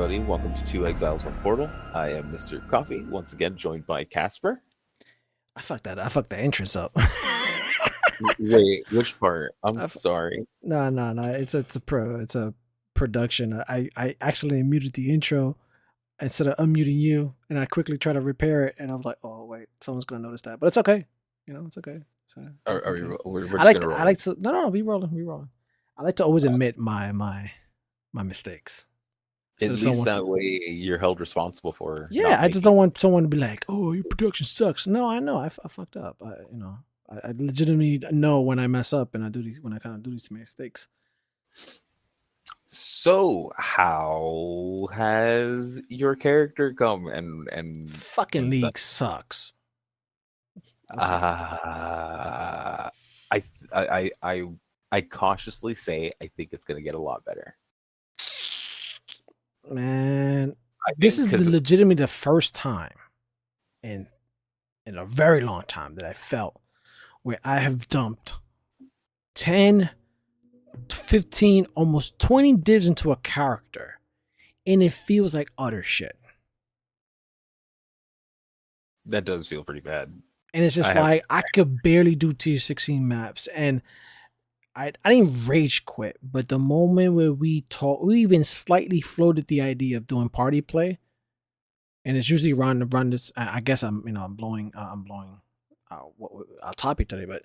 everybody. Welcome to Two Exiles, One Portal. I am Mr. Coffee, once again joined by Casper. I fucked the entrance up. Wait, which part? I'm I f- sorry. no. It's a production. I accidentally muted the intro instead of unmuting you, and I quickly tried to repair it, and I was like, oh wait, someone's gonna notice that, but it's okay. It's okay. So we'll Are we, continue. we're just gonna I roll. like to no, be rolling, be rolling. I like to always admit my mistakes At instead of least someone. that way you're held responsible for Yeah, not I just making. don't want someone to be like, "Oh, your production sucks." No, I know I fucked up. I legitimately know when I mess up and when I kind of do these mistakes. So, how has your character come Fucking and such? league sucks. That's what. Uh, I I I I cautiously say I think it's gonna get a lot better. Man, I this think is because legitimately the first time in a very long time that I felt where I have dumped 10, 15, almost 20 divs into a character, and it feels like utter shit. that does feel pretty bad. And it's I just have like I could barely do tier 16 maps, and I didn't rage quit, but the moment where we even slightly floated the idea of doing party play, and it's usually run this. I guess I'm blowing topic today, but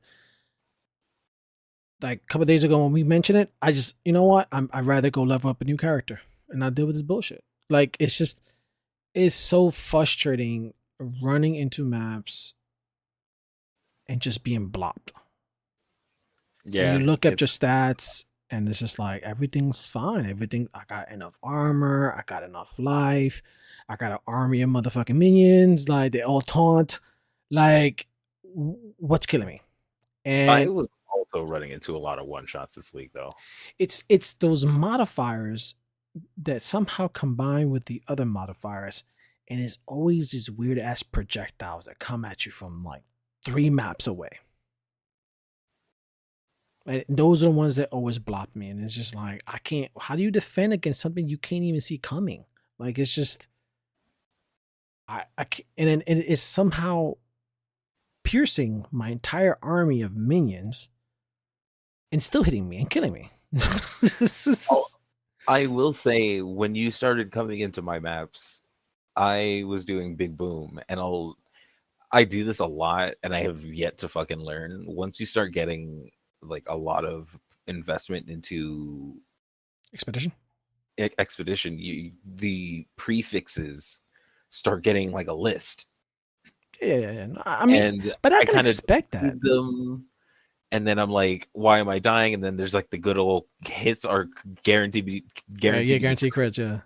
like a couple days ago when we mentioned it, I just I'd rather go level up a new character and not deal with this bullshit. Like it's so frustrating running into maps and just being blocked. And you yeah, look up it's your stats and it's just like everything's fine. Everything I got enough armor, I got enough life, I got an army of motherfucking minions, like they all taunt. Like what's killing me? I And was also running into a lot of one shots this league though. it's those modifiers that somehow combine with the other modifiers, and it's always these weird ass projectiles that come at you from like 3 maps away. And those are the ones that always block me, and it's just like I can't. How do you defend against something you can't even see coming? Like it's just I can't, and then it is somehow piercing my entire army of minions and still hitting me and killing me. Oh, I will say when you started coming into my maps, I was doing big boom and I do this a lot and I have yet to fucking learn. Once you start getting like a lot of investment into Expedition. expedition, the prefixes start getting like a list. Yeah. No, I mean, And but I I can kind of expect that. read them and then I'm like, why am I dying? And then there's like the good old hits are Yeah, guaranteed to be guarantee crits. Yeah,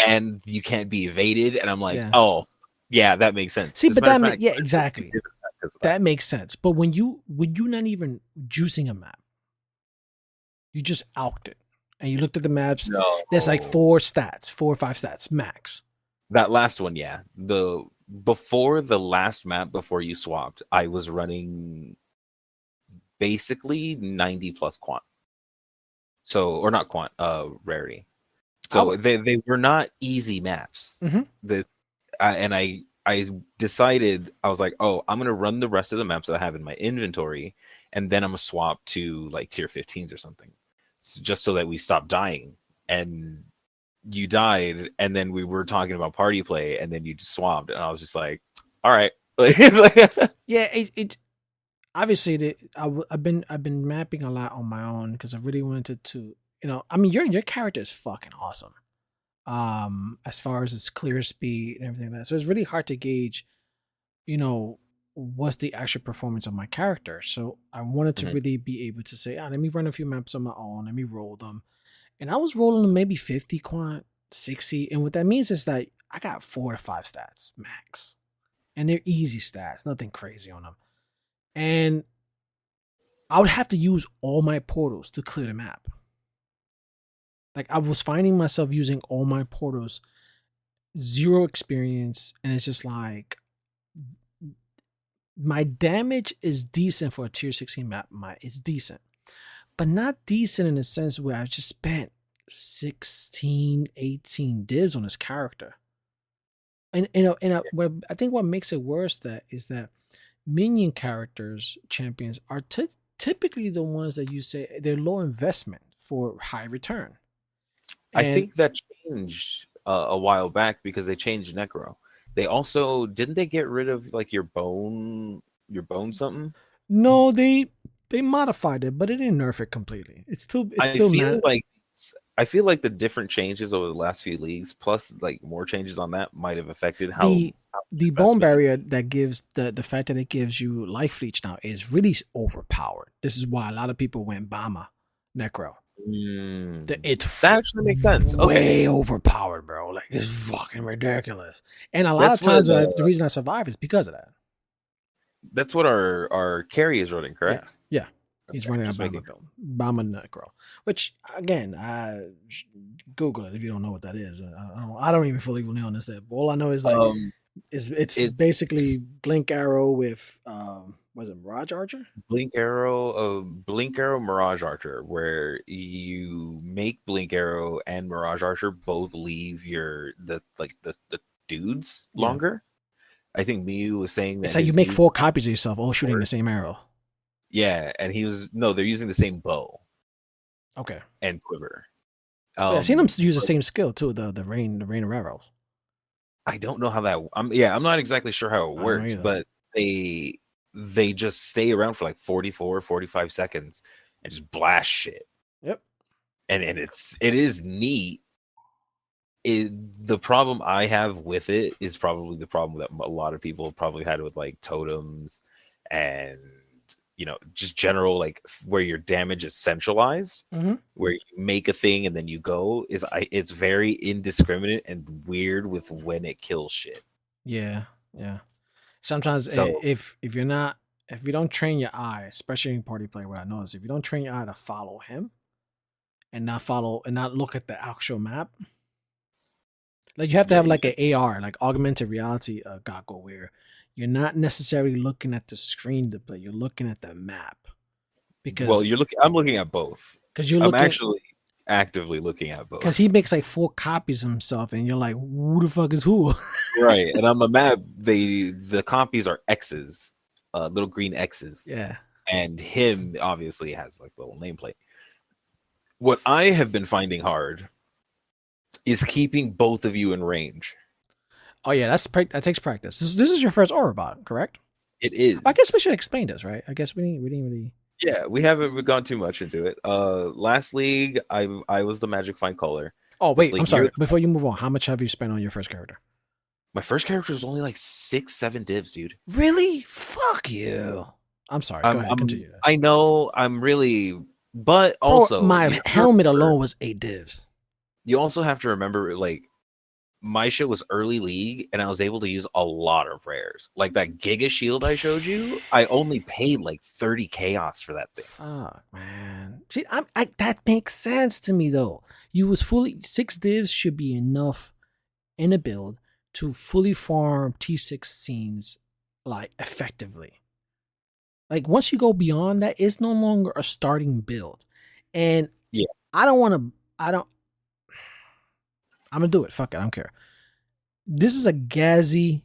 and you can't be evaded. And I'm like, yeah. oh yeah, that makes sense. See, As a but matter of fact, yeah, I think you exactly. did that because of that. That makes sense. But when you not even juicing a map, you just alked it, and you looked at the maps. There's like No, 4 stats, 4 or 5 stats max. that last one, yeah. The before the last map before you swapped, I was running basically 90 plus quant. So or not quant, rarity. I So they were not easy maps. mm-hmm. The and I decided I was like, oh, I'm gonna run the rest of the maps that I have in my inventory, and then I'm gonna swap to like tier 15s or something, just so that we stop dying. And you died, and then we were talking about party play, and then you just swapped, and I was just like, all right. Yeah. It obviously I've been mapping a lot on my own because I really wanted to. I mean, your character is fucking awesome. As far as its clear speed and everything like that. So it's really hard to gauge, what's the actual performance of my character. So I wanted to Mhm. really be able to say, let me run a few maps on my own, let me roll them. And I was rolling them maybe 50 quant, 60. And what that means is that I got 4 to 5 stats max. And they're easy stats, nothing crazy on them. And I would have to use all my portals to clear the map. Like I was finding myself using all my portals, zero experience, and it's just like my damage is decent for a tier 16 map. It's decent, but not decent in the sense where I just spent 16, 18 divs on his character. And what I think what makes it worse that is that minion characters champions are typically the ones that you say they're low investment for high return. I And think that changed a while back because they changed Necro. They also didn't they get rid of like your bone something. no, they modified it, but it didn't nerf it completely. It's I still feel man. like I feel like the different changes over the last few leagues, plus like more changes on that, might have affected the how much the bone investment. barrier that gives the fact that it gives you life leech now is really overpowered. This is why a lot of people went Bama Necro. It's That actually makes sense. Okay, way overpowered, bro. Like it's fucking ridiculous. And a lot of that's what times, the reason I survive is because of that. our carry is running, Yeah, correct? yeah. He's Okay, running a just Bama making. build, Bama Necro. Which again, Google it if you don't know what that is. I don't even fully know on this. All I know is like Um, it's basically it's Blink Arrow with was it Mirage Archer? Blink Arrow Mirage Archer, where you make Blink Arrow and Mirage Archer both leave the dudes Yeah. longer. I think Miu was saying It's that like you his make dudes four copies of yourself, all shooting the more. same arrow. Yeah, and he was no, they're using the same bow Okay. and quiver. Yeah, I seen them use the But same skill too. The rain of arrows. I don't know how that. I'm not exactly sure how it I don't know works, either. but they they just stay around for like 44, 45 seconds and just blast shit. Yep. And it is neat. The problem I have with it is probably the problem that a lot of people probably had with like totems and just general like where your damage is centralized, Mm-hmm. where you make a thing and then you go it's very indiscriminate and weird with when it kills shit. Yeah. Yeah. Sometimes So if you're not if you don't train your eye, especially in party play, what I notice if you don't train your eye to follow him and not look at the actual map, like you have to yeah, have you like can, an AR, like augmented reality goggle where you're not necessarily looking at the screen to play, you're looking at the map well, because I'm looking at both. you're I'm looking actually actively looking at because both. he makes like four copies of himself, and you're like, who the fuck is who? Right. And on the map, the copies are X's, little green X's. Yeah. And him obviously has like the little nameplate. What I have been finding hard is keeping both of you in range. Oh yeah, that takes practice. This is your first aura bot, correct? It I guess we is. should explain this, right? I guess we didn't really. Yeah, we haven't gone too much into it. Last league, I was the Magic Find Color. Oh This wait, I'm league, sorry. Before you move on, how much have you spent on your first character? my first character was only like 6, 7 divs, dude. Really? Fuck you. I'm sorry. Go ahead. Continue. I know I'm really, but Bro, also my helmet alone was 8 divs. you also have to remember like my shit was early league and I was able to use a lot of rares. Like that Giga Shield I showed you, I only paid like 30 chaos for that thing. Fuck, man. See, that makes sense to me though. You was fully 6 divs should be enough in a build to fully farm T16s like effectively. Like once you go beyond that, it's no longer a starting build. And Yeah. I don't want to. I'm gonna do it. Fuck it. I don't care. This is a Gazi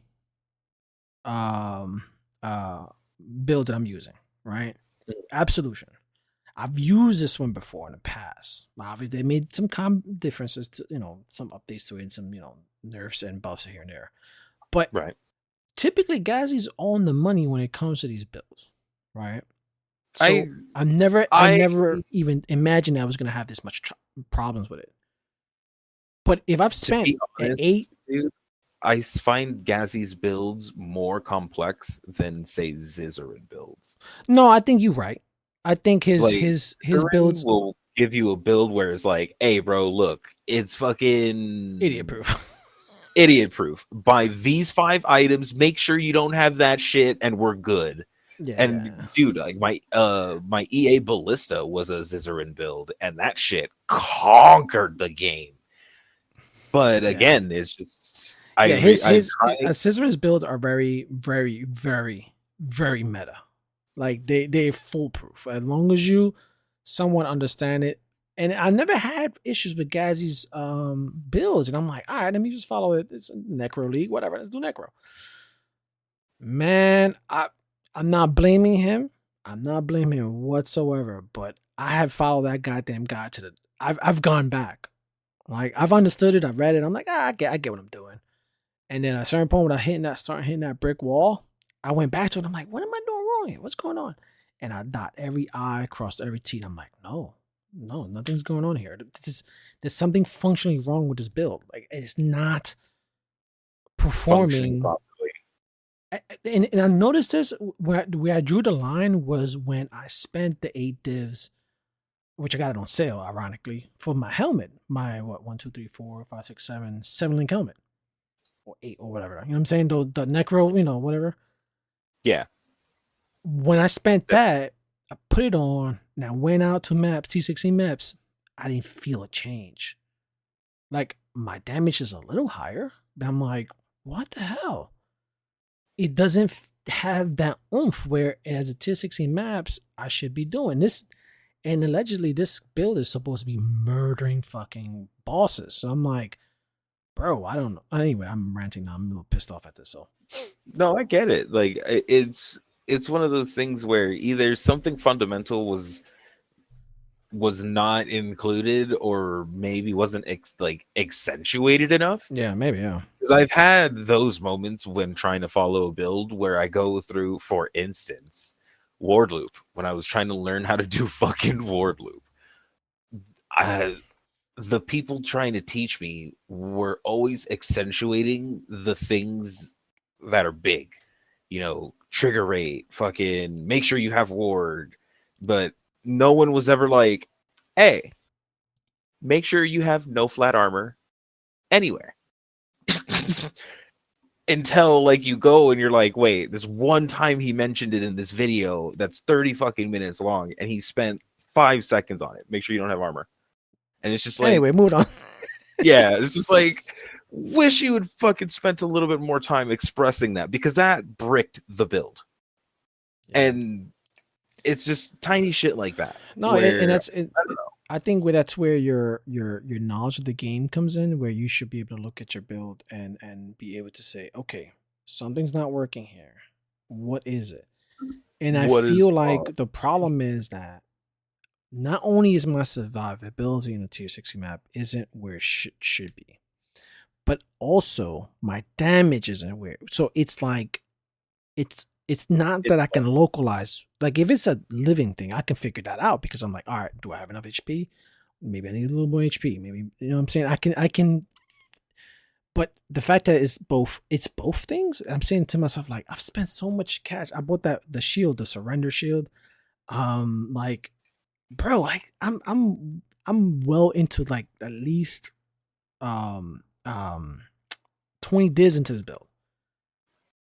um uh build that I'm using, right? Absolution. I've used this one before in the past. Obviously, they made some differences to some updates to it and some nerfs and buffs here and there. But Right. typically, Gazi's on the money when it comes to these builds, right? I So I I never even imagined I was gonna have this much problems with it. But if I've to spent be an honest, eight, dude, find Gazi's builds more complex than say Zizarin builds. no, I think you're right. I think Like his Zizarin builds will give you a build where it's like, hey bro, look, it's idiot fucking proof. idiot proof. Buy these 5 items, make sure you don't have that shit, and we're good. Yeah, And yeah, dude, like my EA Ballista was a Zizarin build, and that shit conquered the game. But yeah. again, it's just Yeah, I his try. Scissor's builds are very, very, very, very meta. Like they're foolproof. As long as you somewhat understand it, And I never had issues with Gazzy's builds. And I'm like, all right, let me just follow it. It's a Necro League, whatever. Let's do Necro. Man, I'm not blaming him. I'm not blaming him whatsoever. But I have followed that goddamn guy to the. I've gone back. Like I've understood it. I've read it. I'm like, I get what I'm doing. And then at a certain point when start hitting that brick wall, I went back to it. I'm like, what am I doing wrong here? What's going on? And I dot every I, crossed every T. And I'm like, no, nothing's going on here. There's something functionally wrong with this build. Like it's not Functioning performing. properly. And I noticed this where I drew the line was when I spent the 8 divs, which I got it on sale, ironically, for my helmet. My what 1, 2, 3, 4, 5, 6, 7 link helmet. Or 8 or whatever. You know what I'm saying? The Necro, whatever. Yeah. When I spent that, I put it on and I went out to maps, T16 maps. I didn't feel a change. Like my damage is a little higher, but I'm like, what the hell? It doesn't have that oomph where as a tier 16 maps, I should be doing this. And allegedly this build is supposed to be murdering fucking bosses. So I'm like, bro, I don't know. Anyway, I'm ranting now. I'm a little pissed off at this. So No, I get it. Like it's one of those things where either something fundamental was not included or maybe wasn't like accentuated enough. yeah, maybe, yeah. Because I've had those moments when trying to follow a build where I go through, for instance, ward loop when I was trying to learn how to do fucking ward loop. The people trying to teach me were always accentuating the things that are big, trigger rate, fucking make sure you have ward, but no one was ever like, hey, make sure you have no flat armor anywhere. Until like you go and you're like, wait, this one time he mentioned it in this video that's 30 fucking minutes long and he spent 5 seconds on it. Make sure you don't have armor. And it's just like, Anyway, moving on. yeah, it's just like, wish you would fucking spent a little bit more time expressing that because that bricked the build. Yeah. And it's just tiny shit like that. No, and that's it. I think that's where your knowledge of the game comes in, where you should be able to look at your build and be able to say, okay, something's not working here. What is it? And I feel like the problem is that not only is my survivability in a tier 60 map isn't where it should be, but also my damage isn't where. So it's like it's not that I can localize. Like if it's a living thing, I can figure that out because I'm like, all right, do I have enough HP? Maybe I need a little more HP. Maybe, you know what I'm saying? I can. But the fact that it's both things. I'm saying to myself, like, I've spent so much cash. I bought the shield, the surrender shield. Like, bro, like I'm well into like at least 20 divs into this build.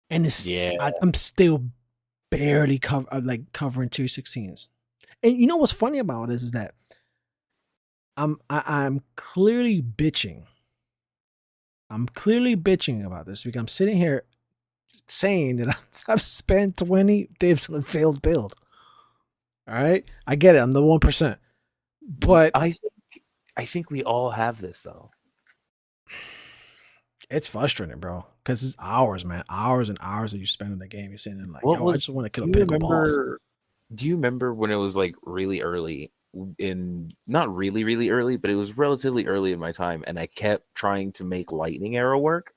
And it's I'm still barely covering tier 16s. And you know what's funny about this is that I'm clearly bitching. I'm clearly bitching about this because I'm sitting here saying that I've spent 20 divs on a failed build. All right, I get it. I'm the 1%, but I think we all have this though. It's frustrating, bro, because it's hours, man, hours and hours that you spend in the game. You're sitting there like, yo, I just want to kill a pinnacle boss. Do you remember when it was like really early not really, really early, but it was relatively early in my time, and I kept trying to make lightning arrow work?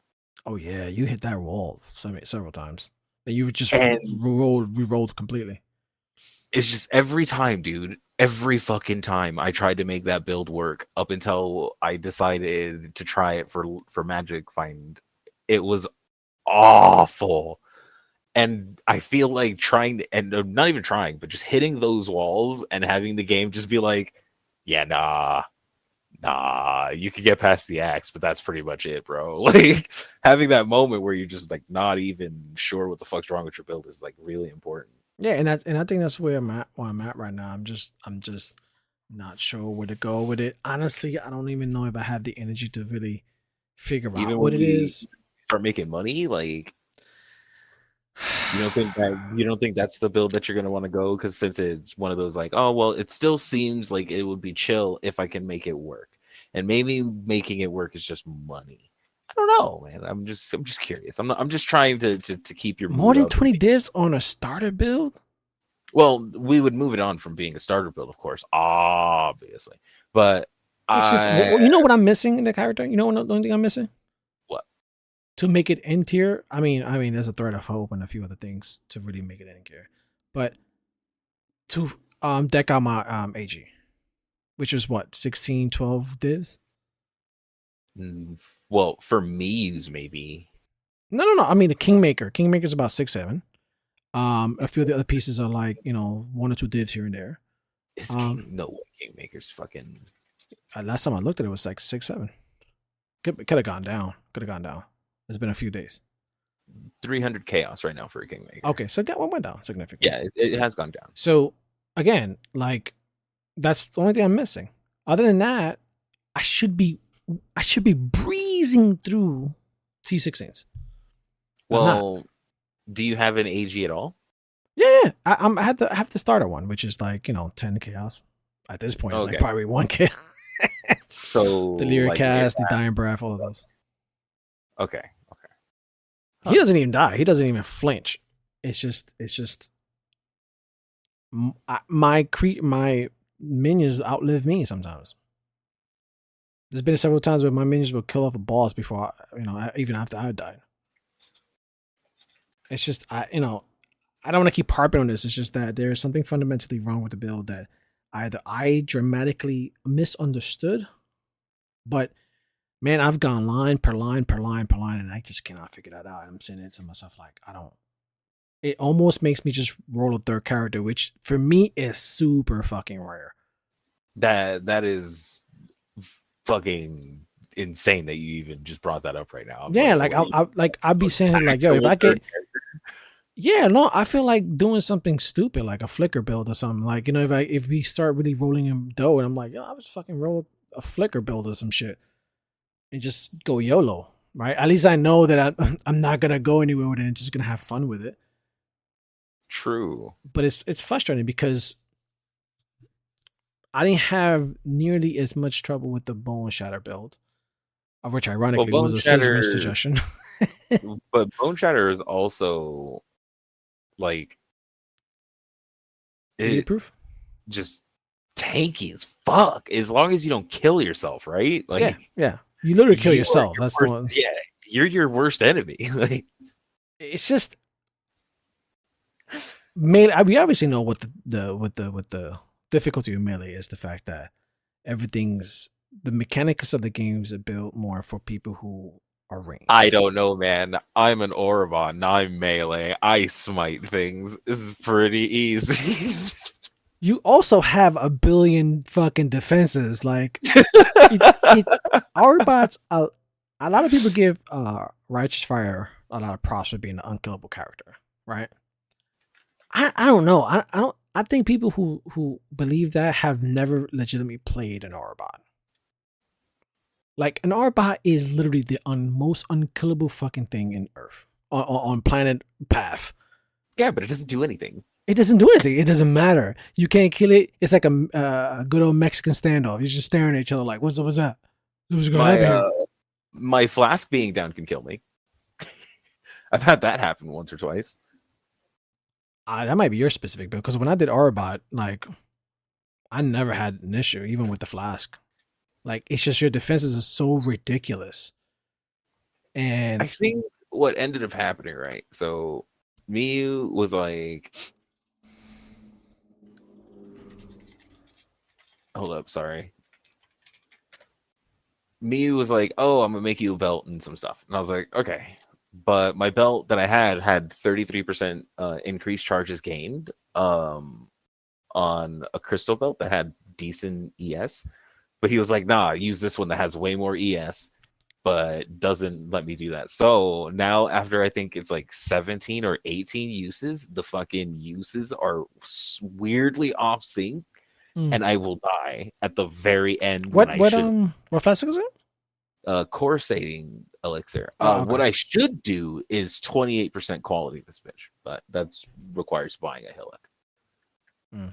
Oh yeah, you hit that wall several times. And you just re-rolled completely. It's just every time, dude. Every fucking time I tried to make that build work up until I decided to try it for Magic Find. It was awful. And I feel like trying to, and not even trying, but just hitting those walls and having the game just be like, yeah, nah, you can get past the axe, but that's pretty much it, bro. Like having that moment where you're just like not even sure what the fuck's wrong with your build is like really important. Yeah, and I think that's where I'm at right now. I'm just not sure where to go with it. Honestly, I don't even know if I have the energy to really figure out what it is. Start making money, like You don't think that's the build that you're gonna want to go? Because since it's one of those like, oh well, it still seems like it would be chill if I can make it work, and maybe making it work is just money. I don't know, man. I'm just curious. I'm just trying to keep your More mood than up. And 20 divs on a starter build? well, we would move it on from being a starter build, of course, obviously, but It's just, I you know what I'm missing in the character? You know what the only thing I'm missing? what To make it N tier. I mean, there's a thread of hope and a few other things to really make it N tier. But to deck out my AG, which was what, 16, 12 divs? mm, well for me's maybe No. I mean, the Kingmaker. Kingmaker's about 6, 7. A few of the other pieces are like, one or two divs here and there. is Um, King no way Kingmaker's fucking last time I looked at it was like 6, 7. Could have gone down. Could have gone down. It's been a few days. 300 chaos right now for a Kingmaker. Okay, so that one went down significantly. Yeah, it has gone down. So again, like that's the only thing I'm missing. Other than that, I should be breezing through T16s. Well, do you have an AG at all? Yeah. I have to start at one, which is like 10 chaos. At this point, it's like probably 1 chaos. So the Lyric Cast, the Dying Breath, all of those. Okay. He doesn't even die. He doesn't even flinch. It's just my minions outlive me sometimes. There's been several times where my minions will kill off a boss before even after I died. It's just I don't want to keep harping on this. It's just that there's something fundamentally wrong with the build that either I dramatically misunderstood, but man, I've gone line per line per line per line, and I just cannot figure that out. I'm saying it to myself like it almost makes me just roll a third character, which for me is super fucking rare. That is fucking insane that you even just brought that up right now. Yeah, I'd be saying like, yo, if I get I feel like doing something stupid like a flicker build or something. Like, if we start really rolling in dough and I'm like, yo, I was fucking roll a flicker build or some shit and just go YOLO, right? At least I know that I'm not gonna go anywhere with it and just gonna have fun with it. True. But it's frustrating because I didn't have nearly as much trouble with the Bone Shatter build, of which ironically was a Scissorman suggestion. But Bone Shatter is also like proof, just tanky as fuck. As long as you don't kill yourself, right? Like, yeah. You literally kill yourself. That's the one. Yeah, you're your worst enemy. Like, it's just, we obviously know what the difficulty of melee is. The fact that the mechanics of the games are built more for people who are ranged. I don't know, man. I'm an Orobon. I'm melee. I smite things. This is pretty easy. You also have a billion fucking defenses. Like, our bots. A lot of people give Righteous Fire a lot of props for being an unkillable character, right? I don't know. I think people who believe that have never legitimately played an Arbot. Like, an Arbot is literally the most unkillable fucking thing in Earth on planet Path. Yeah, but it doesn't do anything. It doesn't do anything. It doesn't matter. You can't kill it. It's like a good old Mexican standoff. You're just staring at each other like, what's that? What's going to happen here? My flask being down can kill me. I've had that happen once or twice. That might be your specific build, because when I did Arbot, like, I never had an issue, even with the flask. Like, it's just your defenses are so ridiculous. And I think what ended up happening, right? So Miyu was like, hold up, sorry. Miyu was like, oh, I'm gonna make you a belt and some stuff. And I was like, okay. But my belt that I had 33% increased charges gained on a crystal belt that had decent ES. But he was like, nah, use this one that has way more ES, but doesn't let me do that. So now, after I think it's like 17 or 18 uses, the fucking uses are weirdly off sync, and I will die at the very end. What flask is it? Corsating elixir. Okay. What I should do is 28% quality this bitch, but that's requires buying a hillock. Mm.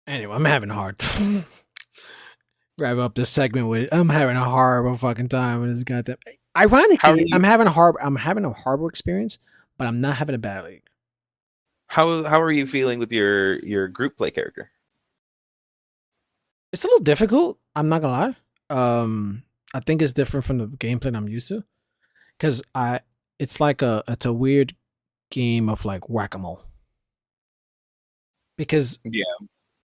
Anyway, I'm having a hard time. Wrap up this segment with I'm having a horrible fucking time with this goddamn. Ironically, I'm having a horrible experience, but I'm not having a bad league. How are you feeling with your group play character? It's a little difficult. I'm not gonna lie. I think it's different from the gameplay I'm used to, because it's like it's a weird game of like whack-a-mole. Because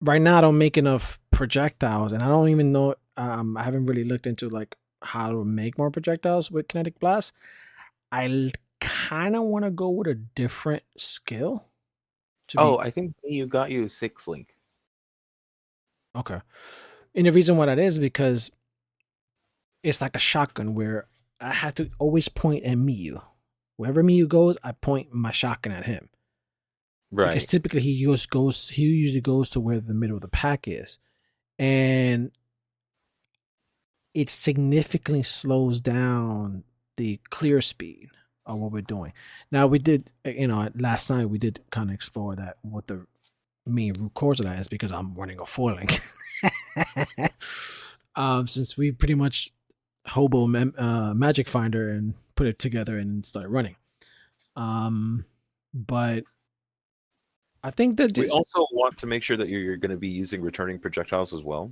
right now I don't make enough projectiles, and I don't even know. I haven't really looked into like how to make more projectiles with kinetic blast. I kind of want to go with a different skill. I think you got you 6 link. Okay, and the reason why that is because it's like a shotgun where I have to always point at Miyu. Wherever Miyu goes, I point my shotgun at him. Right. Because typically he usually goes to where the middle of the pack is. And it significantly slows down the clear speed of what we're doing. Now we did, last night we did kind of explore that, what the main root cause of that is, because I'm running a foiling. Since we pretty much hobo magic finder and put it together and start running. But I think that we also want to make sure that you're going to be using returning projectiles as well.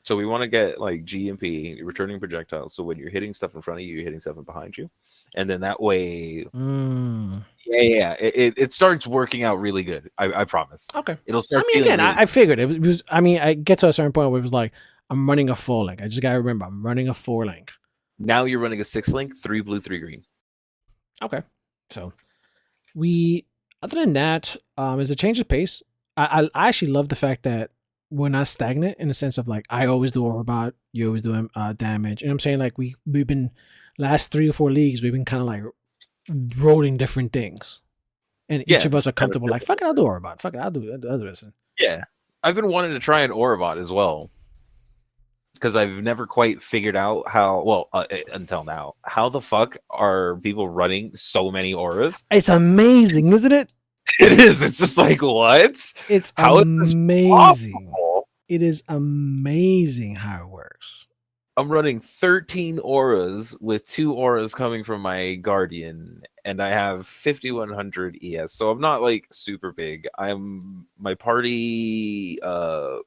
So we want to get like GMP returning projectiles. So when you're hitting stuff in front of you, you're hitting stuff behind you, and then that way, it starts working out really good. I promise. Okay, it'll start. I mean, again, I figured it was. I mean, I get to a certain point where it was like, I'm running a 4-link. I just gotta remember I'm running a 4-link. Now you're running a 6-link, 3 blue, 3 green. Okay, so other than that, is a change of pace. I actually love the fact that we're not stagnant in the sense of like I always do overbot, you always do damage. And I'm saying like we've been last 3 or 4 leagues, we've been kind of like rolling different things, and each of us are comfortable. Like fuck it, I'll do overbot. Fuck it, I'll do the other reason. Yeah, I've been wanting to try an Orabot as well, because I've never quite figured out how. Well, until now, how the fuck are people running so many auras? It's amazing, isn't it? It is. It's just like what? It's how amazing. It is amazing how it works. I'm running 13 auras with 2 auras coming from my Guardian, and I have 5100 ES. So I'm not like super big. My party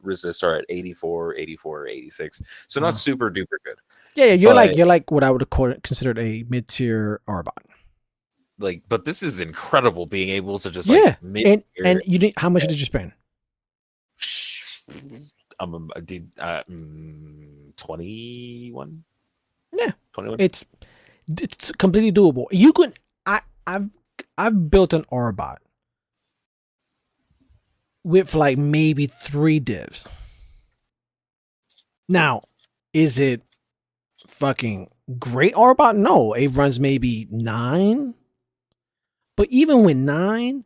resist are at 84, 84, 86. So not super duper good. Yeah, you're like what I would have considered a mid-tier Arbot. Like, but this is incredible being able to just and you did, how much did you spend? I did 21. Yeah, 21. It's completely doable. You could. I've built an Arbot with like maybe 3 divs. Now, is it fucking great Arbot? No, it runs maybe 9. But even with 9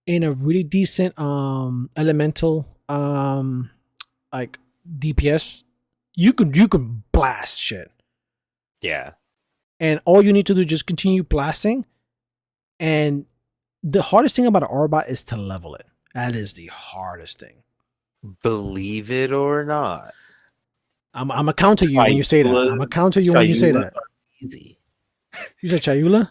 in a really decent elemental like DPS, you can blast shit. Yeah. And all you need to do is just continue blasting. And the hardest thing about an Arbot is to level it. That is the hardest thing. Believe it or not. I'm gonna counter you when you say that. I'm gonna counter you when you say that. Easy. You said Chayula?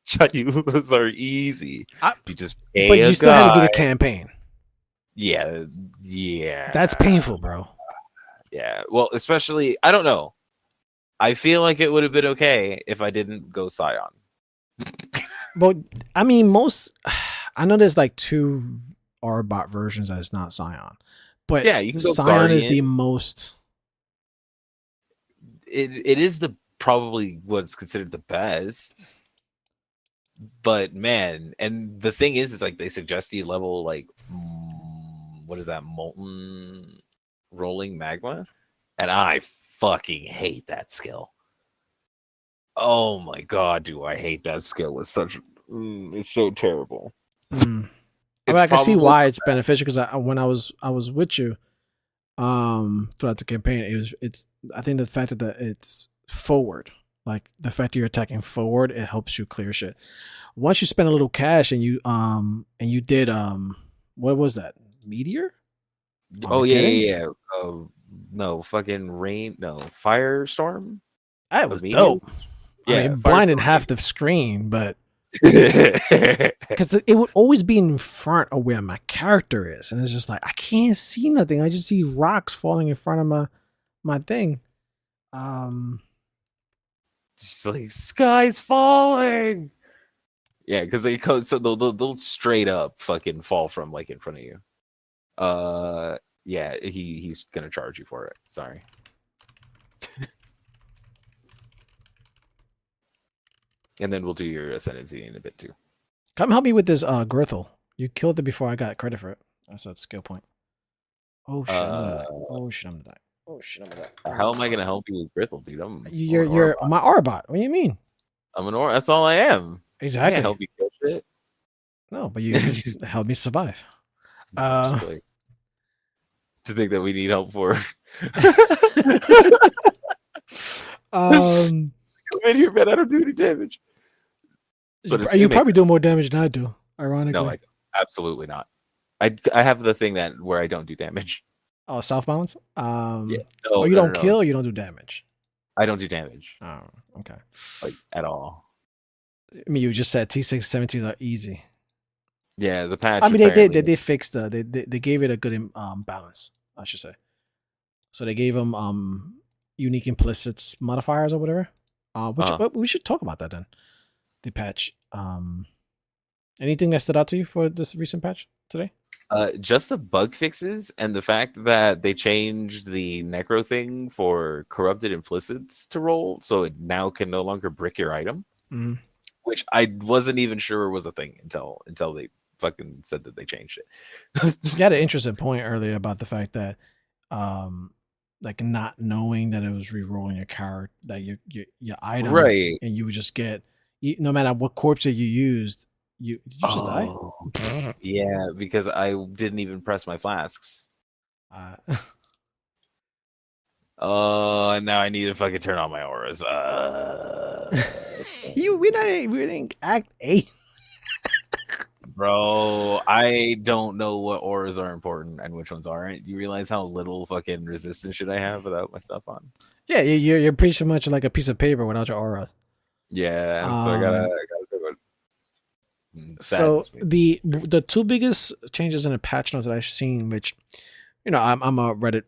Chayulas are easy. You just pay but you still have to do the campaign. Yeah. That's painful, bro. Yeah. Well, especially, I don't know. I feel like it would have been okay if I didn't go Scion. But I mean, I know there's like 2 Arbot versions that is not Scion, but yeah, you can go Scion Guardian. is the most. It is probably what's considered the best. But man, and the thing is like they suggest you level like what is that, molten rolling magma, and I fucking hate that skill. Oh my god, do I hate that skill with such it's so terrible. I can see why it's beneficial, because when I was with you throughout the campaign, it's I think the fact that it's forward, Like the fact that you're attacking forward, it helps you clear shit. Once you spend a little cash and you did what was that? Meteor? Oh yeah, Armageddon? yeah, yeah. No, fucking rain. No, firestorm That of was dope. minions. I mean, Yeah, it blinded firestorm of half the screen, but minions. because it would always be in front of where my character is, and it's just like I can't see nothing. I just see rocks falling in front of my thing. Um, Just like sky's falling. Yeah, because they code so they'll straight up fucking fall from like in front of you. Yeah, he's gonna charge you for it. Sorry. And then we'll do your ascendancy in a bit too. come help me with this Girthel. You killed it before I got credit for it. That's a skill point. Oh shit, I'm gonna die. Oh shit, I'm gonna die. Oh shit, I'm gonna die. How am I gonna help you with Grithel, dude? I'm an You're Orbot. my Arbot. What do you mean? I'm an Or. That's all I am. I can't Exactly. help you kill shit. No, but you helped me survive. Just like to think that we need help for. um, Come in here, man. I don't do any damage. But you it makes probably do more damage than I do. Ironically. no, absolutely not. I have the thing that where I don't do damage. Oh, self balance. Yeah. Oh, No, you no, don't no, kill. no. You don't do damage. I don't do damage Oh, okay. like at all. I mean, you just said T617s are easy. Yeah, the patch. I mean, they apparently, did fix they gave it a good balance. I should say. So they gave them unique implicits modifiers or whatever. Which we should talk about that then. The patch. Anything that stood out to you for this recent patch today? Just the bug fixes and the fact that they changed the necro thing for corrupted implicits to roll, so it now can no longer brick your item, which I wasn't even sure was a thing until they fucking said that they changed it. You had an interesting point earlier about the fact that, like not knowing that it was re-rolling your character, that your item, Right. and you would just get no matter what corpse that you used. Did you just die? Yeah, because I didn't even press my flasks. Oh, now I need to fucking turn on my auras. we didn't act 8. Bro, I don't know what auras are important and which ones aren't. You realize how little fucking resistance should I have without my stuff on? Yeah, you're pretty much like a piece of paper without your auras. Yeah, so I gotta do it. So the two biggest changes in the patch notes that I've seen, which I'm a Reddit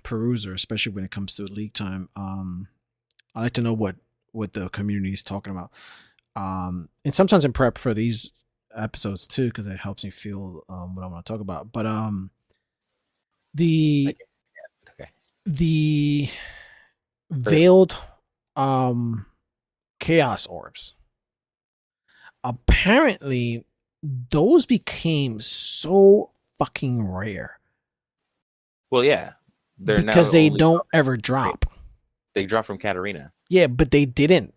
peruser, especially when it comes to league time. I like to know what the community is talking about, and sometimes in prep for these episodes too, because it helps me feel what I want to talk about. But the veiled chaos orbs. Apparently, those became so fucking rare. Well, yeah, they're because they don't ever drop. They drop from Katarina. Yeah, but they didn't.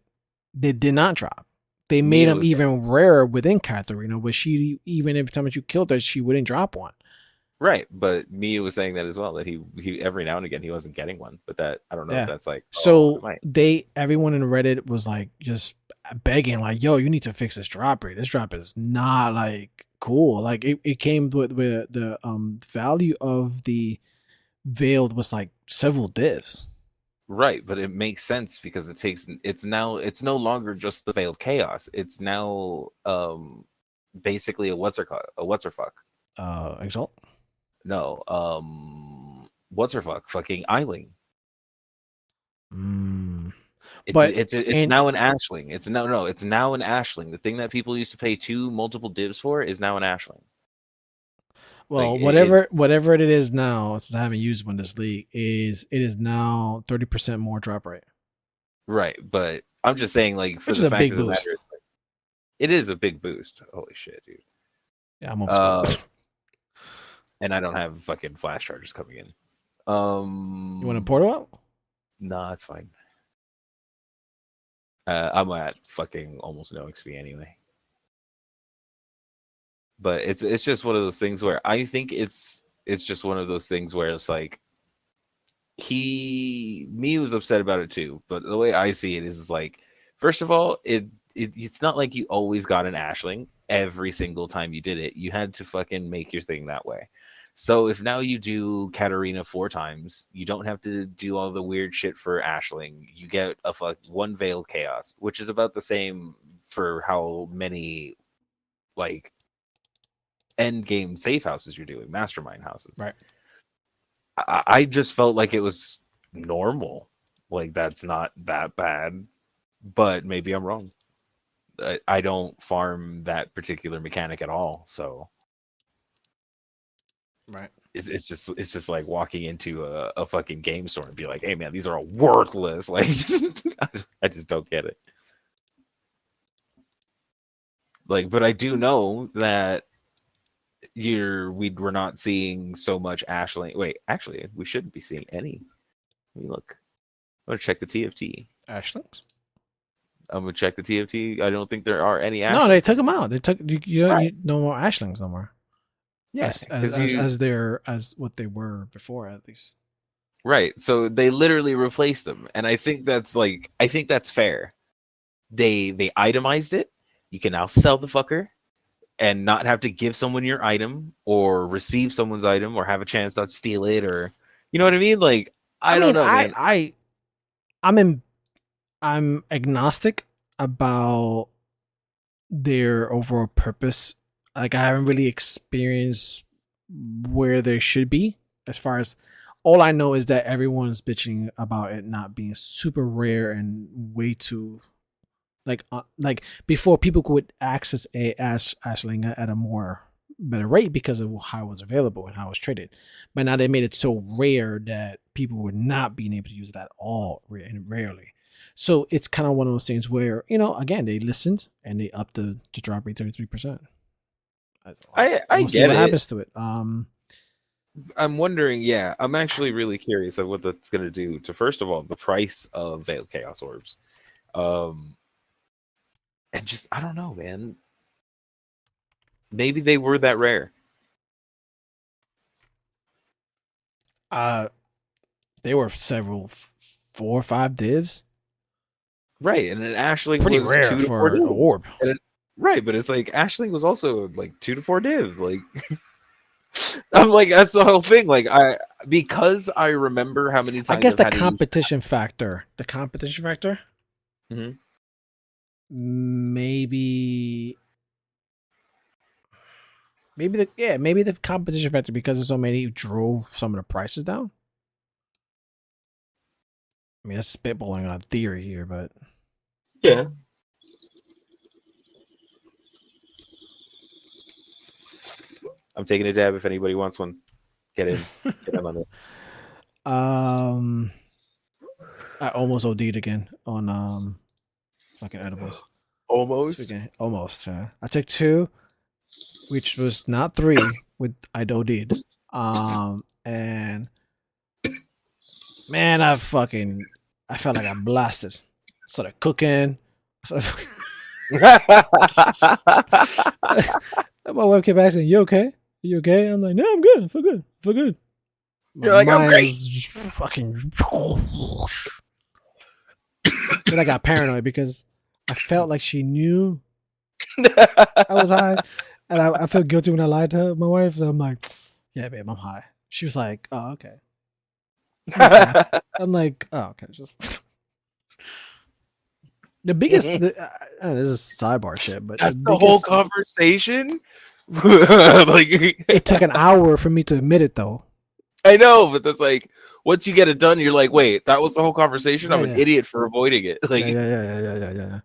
They did not drop. They made them even rarer within Katarina, where she, even every time that you killed her, she wouldn't drop one. Right, but Mia was saying that as well, that he every now and again he wasn't getting one, but that I don't know if that's like everyone in Reddit was like just begging like, yo, you need to fix this drop rate. This drop is not like cool. Like it came with the value of the veiled was like several divs. Right, but it makes sense because it's no longer just the veiled chaos. It's now basically a what's her fuck. Exalt? No, what's her fuck? Fucking Eiling. It's now an Ashling. It's now an Ashling. The thing that people used to pay multiple divs for is now an Ashling. Well, like, whatever it is now, since I haven't used one this league, it is now 30% more drop rate. Right, but I'm just saying, like, for the fact of the matter, it is a big boost. Holy shit, dude! Yeah, I'm almost and I don't have fucking flash charges coming in. You want to portal out? Nah, it's fine. I'm at fucking almost no XP anyway. But it's just one of those things where I think it's just one of those things where it's like Me was upset about it too. But the way I see it is like, first of all, it's not like you always got an Ashling every single time you did it. You had to fucking make your thing that way. So if now you do Katarina 4 times, you don't have to do all the weird shit for Ashling. You get a one veiled chaos, which is about the same for how many like end game safe houses you're doing, mastermind houses. Right. I just felt like it was normal. Like that's not that bad, but maybe I'm wrong. I don't farm that particular mechanic at all, so Right. it's just like walking into a fucking game store and be like, hey man, these are all worthless. Like I just don't get it. Like, but I do know that we're not seeing so much Ashling. Wait, actually, we shouldn't be seeing any. Let me look. I'm gonna check the TFT. Ashlings? I'm gonna check the TFT. I don't think there are any Ashlings. No, they took them out. They took Right. you no more Ashlings no more. Yeah, as what they were before, at least. right. So they literally replaced them, and I think that's fair. They itemized it. You can now sell the fucker and not have to give someone your item or receive someone's item or have a chance to steal it, or you know what I mean? Like I don't know, man. I'm agnostic about their overall purpose. Like I haven't really experienced where they should be. As far as all I know is that everyone's bitching about it not being super rare and way too like before people could access a Ashling at a more better rate because of how it was available and how it was traded. But now they made it so rare that people were not being able to use it at all and rarely. So it's kind of one of those things where, again, they listened and they upped the drop rate 33%. I we'll see get what it. happens to it. I'm wondering, yeah, I'm actually really curious of what that's going to do to, first of all, the price of Veiled Chaos Orbs. And just, I don't know, man. Maybe they were that rare. They were several, 4 or 5 divs. Right, and an Ashling Pretty was rare 2 to for 4 an div. orb. Right, but it's like Ashling was also like 2 to 4 div. Like, I'm like, that's the whole thing. Like, because I remember how many times I guess I've the had competition factor. The competition factor. Mm-hmm. Maybe the competition factor because there's so many drove some of the prices down. I mean, that's spitballing on theory here, but yeah. I'm taking a dab if anybody wants one. Get in. Get in on it. I almost OD'd again on fucking edibles. Almost. Almost. I took 2, which was not 3. With I OD'd. And man, I felt like I blasted. Started cooking. My wife kept asking, "You okay? You okay?" I'm like, "No, I'm good. I feel good. I feel good." You're like, I'm great. Fucking. Then I got paranoid because I felt like she knew I was high, and I felt guilty when I lied to my wife. So I'm like, "Yeah, babe, I'm high." She was like, "Oh, okay." I'm like, "Oh, okay." Just the biggest. This is sidebar shit, but that's the whole conversation. Like, it took an hour for me to admit it, though. I know, but that's like once you get it done, you're like, wait, that was the whole conversation. I'm an idiot for avoiding it. Like, yeah.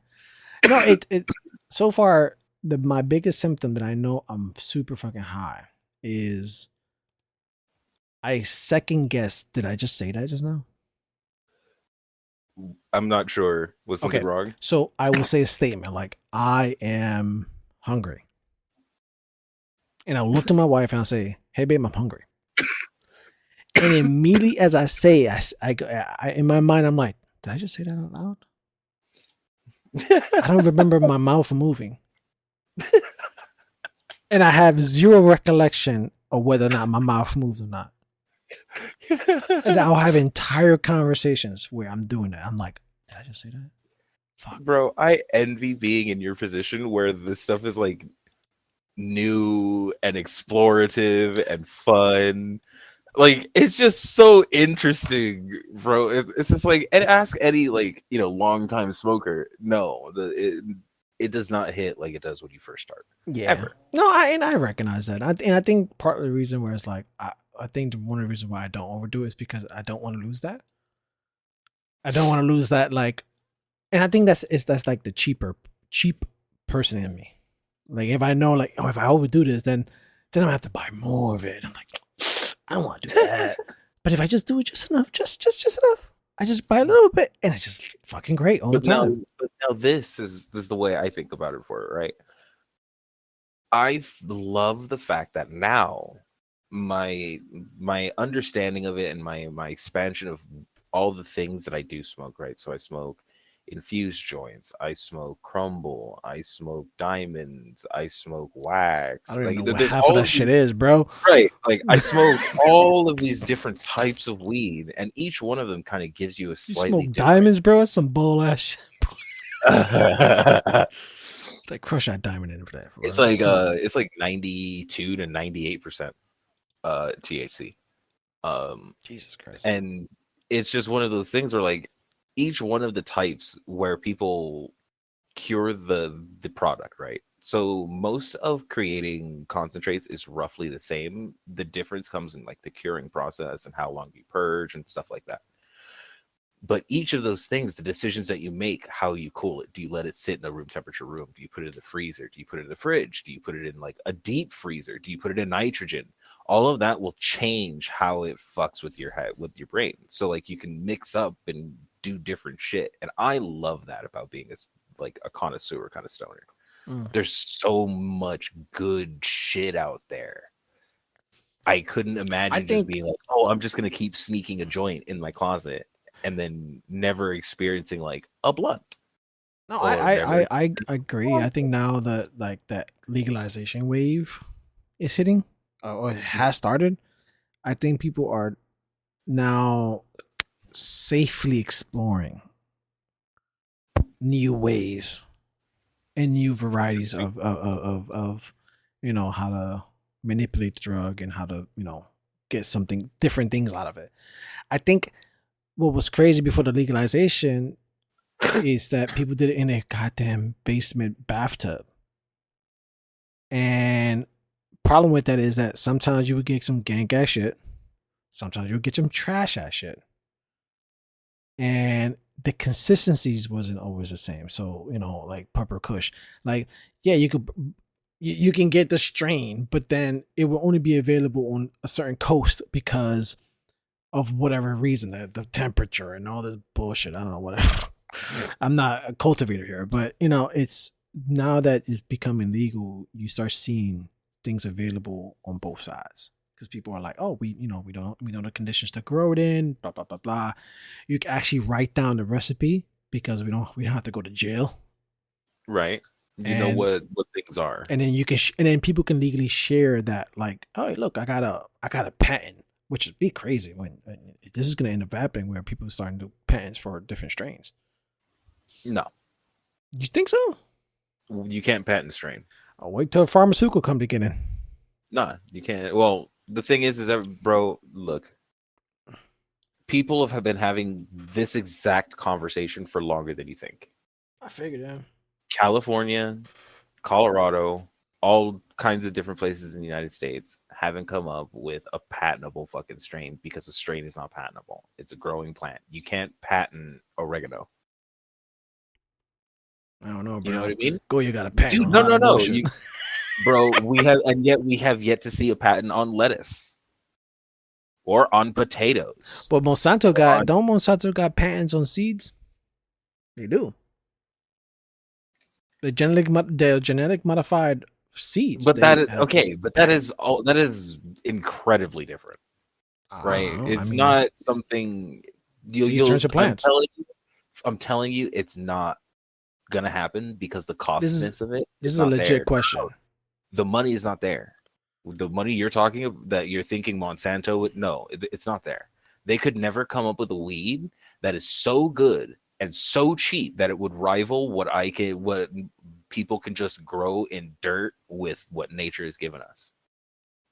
No, it so far my biggest symptom that I know I'm super fucking high is I second guess. Did I just say that just now? I'm not sure. Was something wrong? So I will say a statement like, "I am hungry," and I'll look to my wife and I'll say, "Hey, babe, I'm hungry." And immediately as I say, I in my mind, I'm like, "Did I just say that out loud?" I don't remember my mouth moving, and I have zero recollection of whether or not my mouth moved or not. And I'll have entire conversations where I'm doing that. I'm like, did I just say that? Fuck. Bro, I envy being in your position where this stuff is like new and explorative and fun. Like it's just so interesting, bro. It's just like, and ask any like long time smoker. No, it does not hit like it does when you first start, Yeah. ever. No, I recognize that. And I think part of the reason where it's like I think one of the reasons why I don't overdo it is because I don't want to lose that. I don't want to lose that like, and I think that's like the cheap person in me. Like if I know like, oh, if I overdo this, then I'm gonna have to buy more of it. I'm like, I don't want to do that. But if I just do it just enough, just enough, I just buy a little bit, and it's just fucking great all the time. But now this is the way I think about it for it, right? I love the fact that now my understanding of it and my expansion of all the things that I do smoke, right? So I smoke infused joints, I smoke crumble, I smoke diamonds, I smoke I wax. don't even Like know what there's half of all that of shit these, is, bro. right? Like I smoke all of these different types of weed, and each one of them kind of gives you a You slightly smoke different. diamonds, bro? It's some bull ass shit. It's like crush that diamond in for that. Bro. It's like 92 to 98% THC. Jesus Christ. And it's just one of those things where like each one of the types where people cure the product, right? So most of creating concentrates is roughly the same. The difference comes in like the curing process and how long you purge and stuff like that. But each of those things, the decisions that you make, how you cool it, do you let it sit in a room temperature room? Do you put it in the freezer? Do you put it in the fridge? Do you put it in like a deep freezer? Do you put it in nitrogen? All of that will change how it fucks with your head, with your brain. So like you can mix up and do different shit. And I love that about being like a connoisseur kind of stoner. Mm. There's so much good shit out there. I couldn't I imagine just think being like, oh, I'm just gonna keep sneaking a joint in my closet and then never experiencing like a blunt no, or never. I agree. I think now that like that legalization wave is hitting or it has started, I think people are now safely exploring new ways and new varieties Interesting. of how to manipulate the drug and how to get something different things out of it. I think what was crazy before the legalization is that people did it in a goddamn basement bathtub. And problem with that is that sometimes you would get some gank ass shit, sometimes you would get some trash ass shit, and the consistencies wasn't always the same. So like Pepper Kush, like yeah, you can get the strain, but then it will only be available on a certain coast because of whatever reason, the temperature and all this bullshit. I don't know whatever. I'm not a cultivator here, but it's now that it's becoming legal, you start seeing things available on both sides because people are like, oh, we know the conditions to grow it in, blah blah blah blah. You can actually write down the recipe because we don't have to go to jail, Right. You know and what things are. and then you can and then people can legally share that like, oh look, I got a patent, which would be crazy when this is going to end up happening where people are starting to do patents for different strains. No, You think so? you can't patent strain. I'll wait till a pharmaceutical come to get in. Nah, you can't. Well, the thing is that, bro, look, people have been having this exact conversation for longer than you think. I figured that. California, Colorado, all kinds of different places in the United States haven't come up with a patentable fucking strain because the strain is not patentable. It's a growing plant. You can't patent oregano. I don't know, You know what bro. I mean? Go, you got a patent Dude, on a no, lot no, of no. bullshit. Bro, we have yet to see a patent on lettuce or on potatoes. But Or on, don't Monsanto got patents on seeds? They do. The genetic modified seeds. but that They is okay, but patent. that is incredibly different, I right? don't know. I It's mean, not something seeds turn to plants. I'm telling you, it's not gonna happen because the This is costness of it this is is a not legit there. question. The money is not there. The money you're talking about, that you're thinking Monsanto would, no, it's not there. They could never come up with a weed that is so good and so cheap that it would rival what people can just grow in dirt with what nature has given us.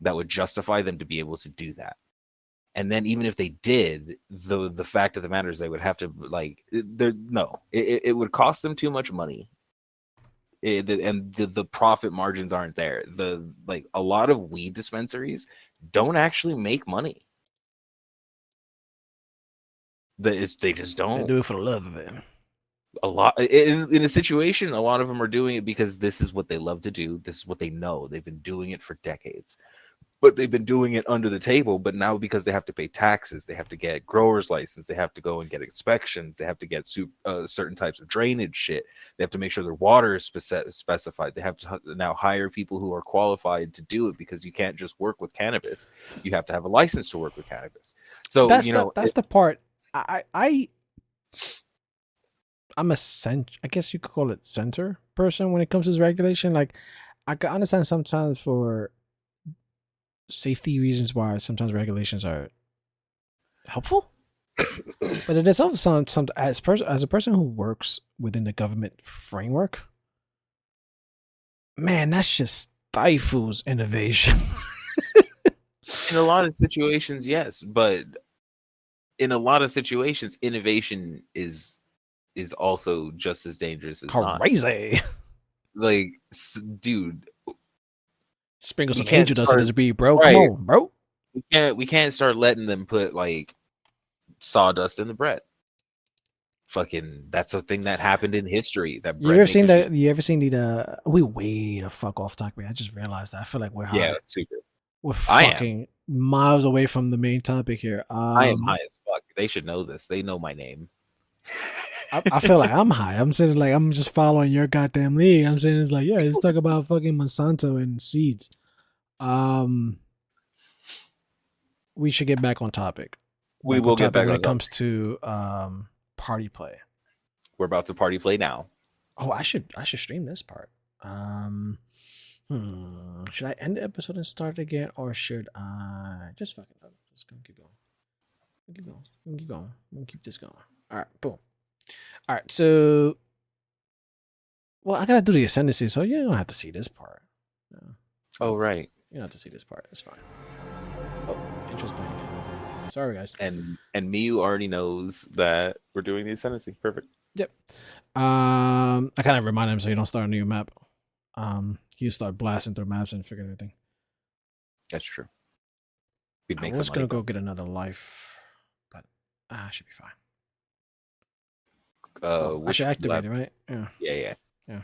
That would justify them to be able to do that. And then even if they did, the fact of the matter is they would have to like it would cost them too much money. And the profit margins aren't there. The like a lot of weed dispensaries don't actually make money. They just They don't. do it for the love of it. A lot in a situation, a lot of them are doing it because this is what they love to do. This is what they know. They've been doing it for decades. But they've been doing it under the table. But now because they have to pay taxes, they have to get growers license, they have to go and get inspections, they have to get certain types of drainage shit. They have to make sure their water is specified. They have to now hire people who are qualified to do it because you can't just work with cannabis. You have to have a license to work with cannabis. So That's the part. I'm a I guess you could call it center person when it comes to this regulation. Like, I can understand sometimes for safety reasons why sometimes regulations are helpful, but it is also some as a person who works within the government framework. Man, that's just stifles innovation. in a lot of situations, yes, but in a lot of situations, innovation is also just as dangerous as not. Crazy. Like, dude, Sprinkle we some can't angel dust in start his beat, bro. Come right. on, bro. We can't start letting them put like sawdust in the bread. Fucking, that's a thing that happened in history. That You bread ever seen makers the? You ever seen the? We way the fuck off topic. I just realized that. I feel like we're yeah, high. super. We're I am. fucking miles away from the main topic here. I am high as fuck. They should know this. They know my name. I feel like I'm high. I'm sitting like I'm just following your goddamn lead. I'm saying it's like, yeah, let's talk about fucking Monsanto and seeds. We should get back on topic. We will get back when on it comes topic. to party play. We're about to party play now. Oh, I should stream this part. Should I end the episode and start again, or should I just fucking just gonna keep going? Keep going. Keep going. I'm gonna keep this going. All right, boom. All right, so I gotta do the ascendancy, so you don't have to see this part. No. Oh right. You don't have to see this part. It's fine. Oh, interesting. Sorry, guys. And Miyu already knows that we're doing the ascendancy. Perfect. Yep. I kind of remind him so you don't start a new map. You start blasting through maps and forget everything. That's true. We'd make I was some gonna money, go get another life, but I should be fine. I should activate it, right? Yeah. Yeah.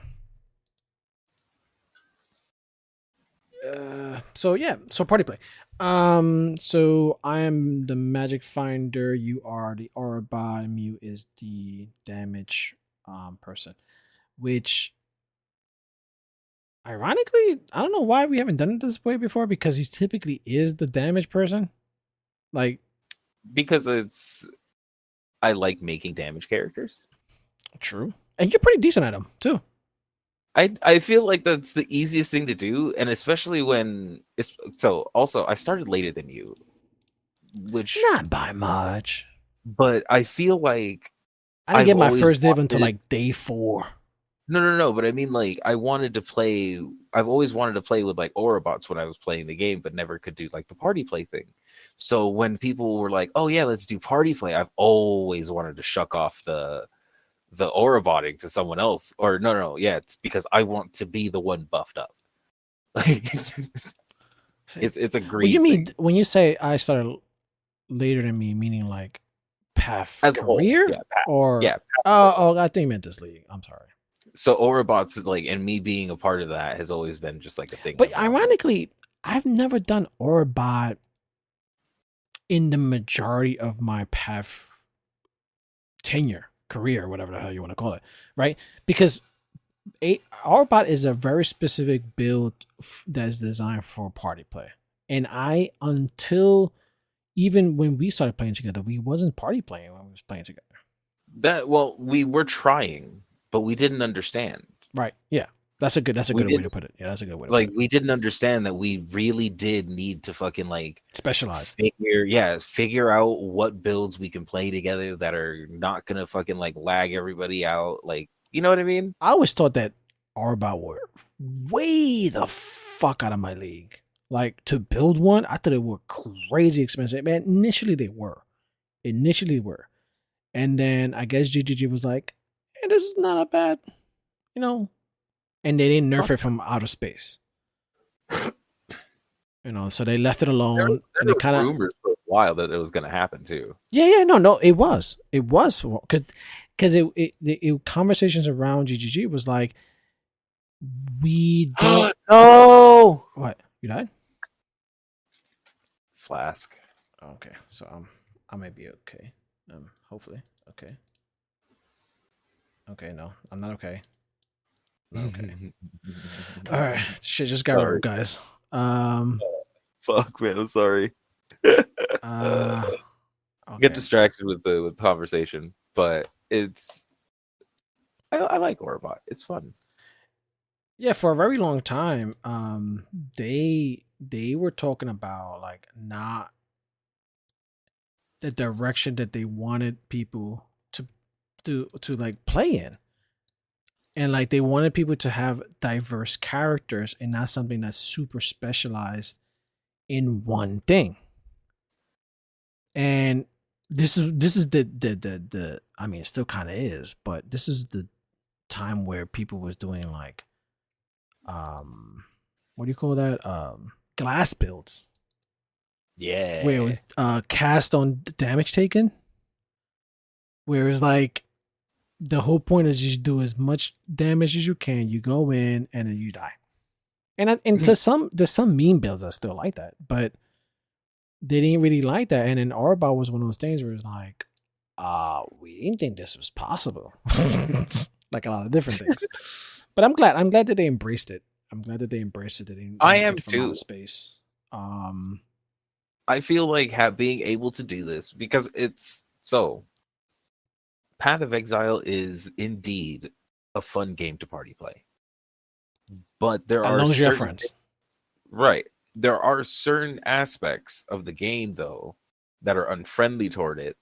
So party play. So I am the magic finder. You are the aura bot. Mew is the damage person. Which, ironically, I don't know why we haven't done it this way before, because he typically is the damage person. Like, because I like making damage characters. True, and you're pretty decent at them too. I feel like that's the easiest thing to do, and especially when it's so. Also, I started later than you, which not by much. But I feel like I didn't get my first div until like day 4. No. But I mean, like, I wanted to play. I've always wanted to play with like Orobots when I was playing the game, but never could do like the party play thing. So when people were like, "Oh yeah, let's do party play," I've always wanted to shuck off the Orobotting to someone else. Or no, yeah, it's because I want to be the one buffed up. Like, it's a greed. What you mean when you say I started later than me? Meaning like path as career, a whole, path. Or yeah. Oh, I think you meant this league. I'm sorry. So Orobots, like, and me being a part of that has always been just like a thing. But ironically, I've never done Orobot in the majority of my path tenure, career, whatever the hell you want to call it, right? Because Orobot is a very specific build that is designed for party play, and until even when we started playing together, we wasn't party playing when we was playing together. We were trying, but we didn't understand. Right. Yeah. That's a We good way didn't to put it. Yeah, that's a good way to put like it. we didn't understand that we really did need to fucking like Specialized. figure out what builds we can play together that are not gonna fucking like lag everybody out. Like, you know what I mean? I always thought that Arbor were way the fuck out of my league. Like to build one, I thought it were crazy expensive. Man, initially they were. Initially were. And then I guess GGG was like, hey, this is not a bad, you know. And they didn't nerf Fuck. it from outer space. So they left it alone and There it was kind of rumors for a while that it was gonna happen too. yeah, no, it was because it conversations around GGG was like we don't No what you died. flask. Okay, so I might be okay. Hopefully, okay. Okay, no, I'm not okay. Not okay. All right, shit just got Sorry. rogue, guys. Um, Fuck man, I'm sorry. uh, Get okay. distracted with the conversation, but I like Orbot. It's fun. Yeah, for a very long time, they were talking about like not the direction that they wanted people to like play in, and like they wanted people to have diverse characters and not something that's super specialized in one thing. And this is the I mean it still kind of is, but this is the time where people was doing like what do you call that, glass builds where it Yeah. was cast on damage taken, where it's like the whole point is just do as much damage as you can, you go in and then you die. And to some there's some meme builds that still like that, but they didn't really like that. And then Arbor was one of those things where it's like, we didn't think this was possible. Like a lot of different things. But I'm glad that they embraced it. I'm glad that they embraced it. They didn't I make am it from outer too. space. Um, I feel like being able to do this because it's so Path of Exile is indeed a fun game to party play. But there as are long as you have certain friends. right. There are certain aspects of the game though that are unfriendly toward it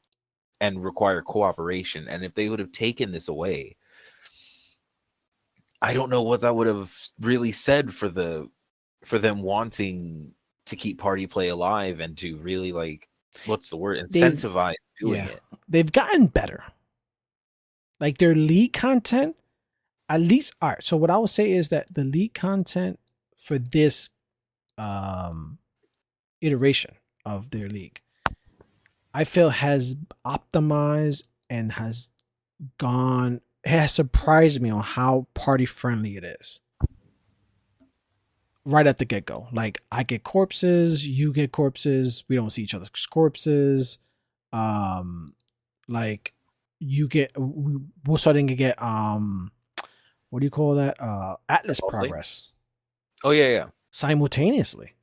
and require cooperation. And if they would have taken this away, I don't know what that would have really said for them wanting to keep party play alive and to really like what's the word They've incentivize doing yeah, it. they've gotten better. Like their league content, at least. All right. So what I would say is that the league content for this um iteration of their league, I feel has optimized and has gone. It has surprised me on how party friendly it is. Right at the get go, like I get corpses, you get corpses. We don't see each other's corpses. Um, like you get, we're starting to get what do you call that? Atlas Probably. progress Oh yeah, yeah. simultaneously.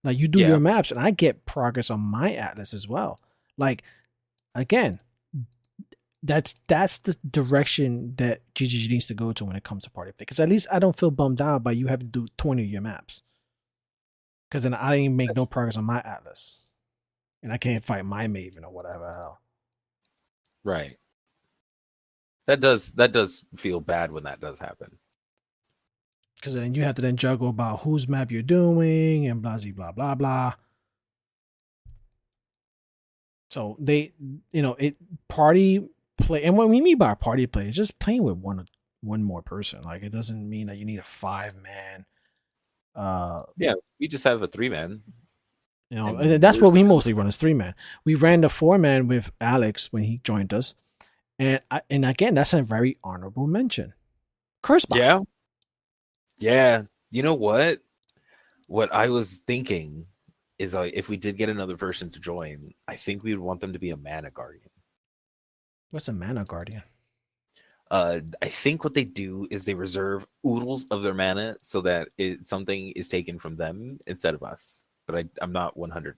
Like you do Yeah. your maps, and I get progress on my Atlas as well. Like again, that's the direction that GGG needs to go to when it comes to party play. Because at least I don't feel bummed out by you having to do 20 of your maps. Because then I didn't make no progress on my Atlas, and I can't fight my Maven or whatever hell. Right. That does feel bad when that does happen. Because then you have to then juggle about whose map you're doing and blah blah blah blah. So they, it party play, and what we mean by party play is just playing with one more person. Like it doesn't mean that you need a 5-man. Yeah, we just have a 3-man. And that's what we mostly run is 3-man. We ran the 4-man with Alex when he joined us, and again that's a very honorable mention. Cursebot. Yeah. Yeah. You know what? What I was thinking is like if we did get another person to join, I think we would want them to be a mana guardian. What's a mana guardian? I think what they do is they reserve oodles of their mana so that something is taken from them instead of us. But I'm not 100%.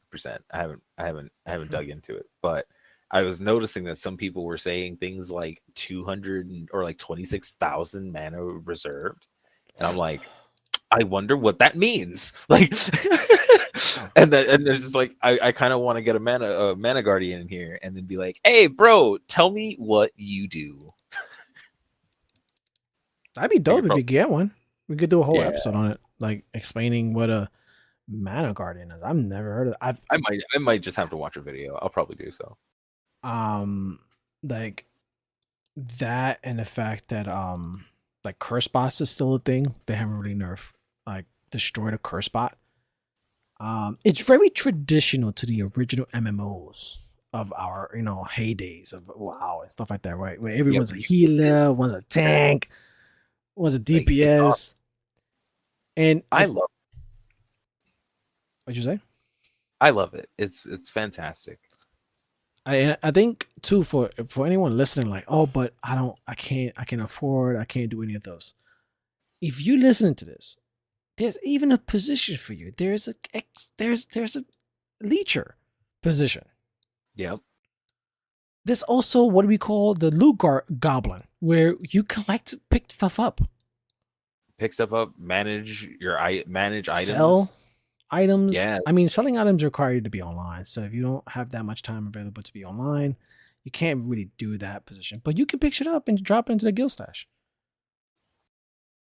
I haven't dug into it. But I was noticing that some people were saying things like 200 or like 26,000 mana reserved, And I'm like, I wonder what that means. Like, and there's just like, I kind of want to get a mana guardian in here, and then be like, hey, bro, tell me what you do. That'd be I dope could if you probably, get one. We could do a whole yeah, episode on it, like explaining what a mana guardian is. I've never heard of. I've I might just have to watch a video. I'll probably do so. um like that, and the fact that like curse bots is still a thing. They haven't really nerfed, like, destroyed a curse bot. It's very traditional to the original MMOs of our, heydays of WoW and stuff like that, right? Where Yep, everyone's a healer, one's a tank, one's a like it's DPS. And I love what'd you say? I love it. It's fantastic. I think too, for anyone listening, like, oh, but I can't afford, I can't do any of those. If you listening to this, there's even a position for you. There's a leecher position. Yep. There's also what we call the loot goblin, where you pick stuff up, Pick stuff up, manage sell items. items. Yeah, I mean, selling items require you to be online. So if you don't have that much time available to be online, you can't really do that position. But you can pick shit up and drop it into the guild stash.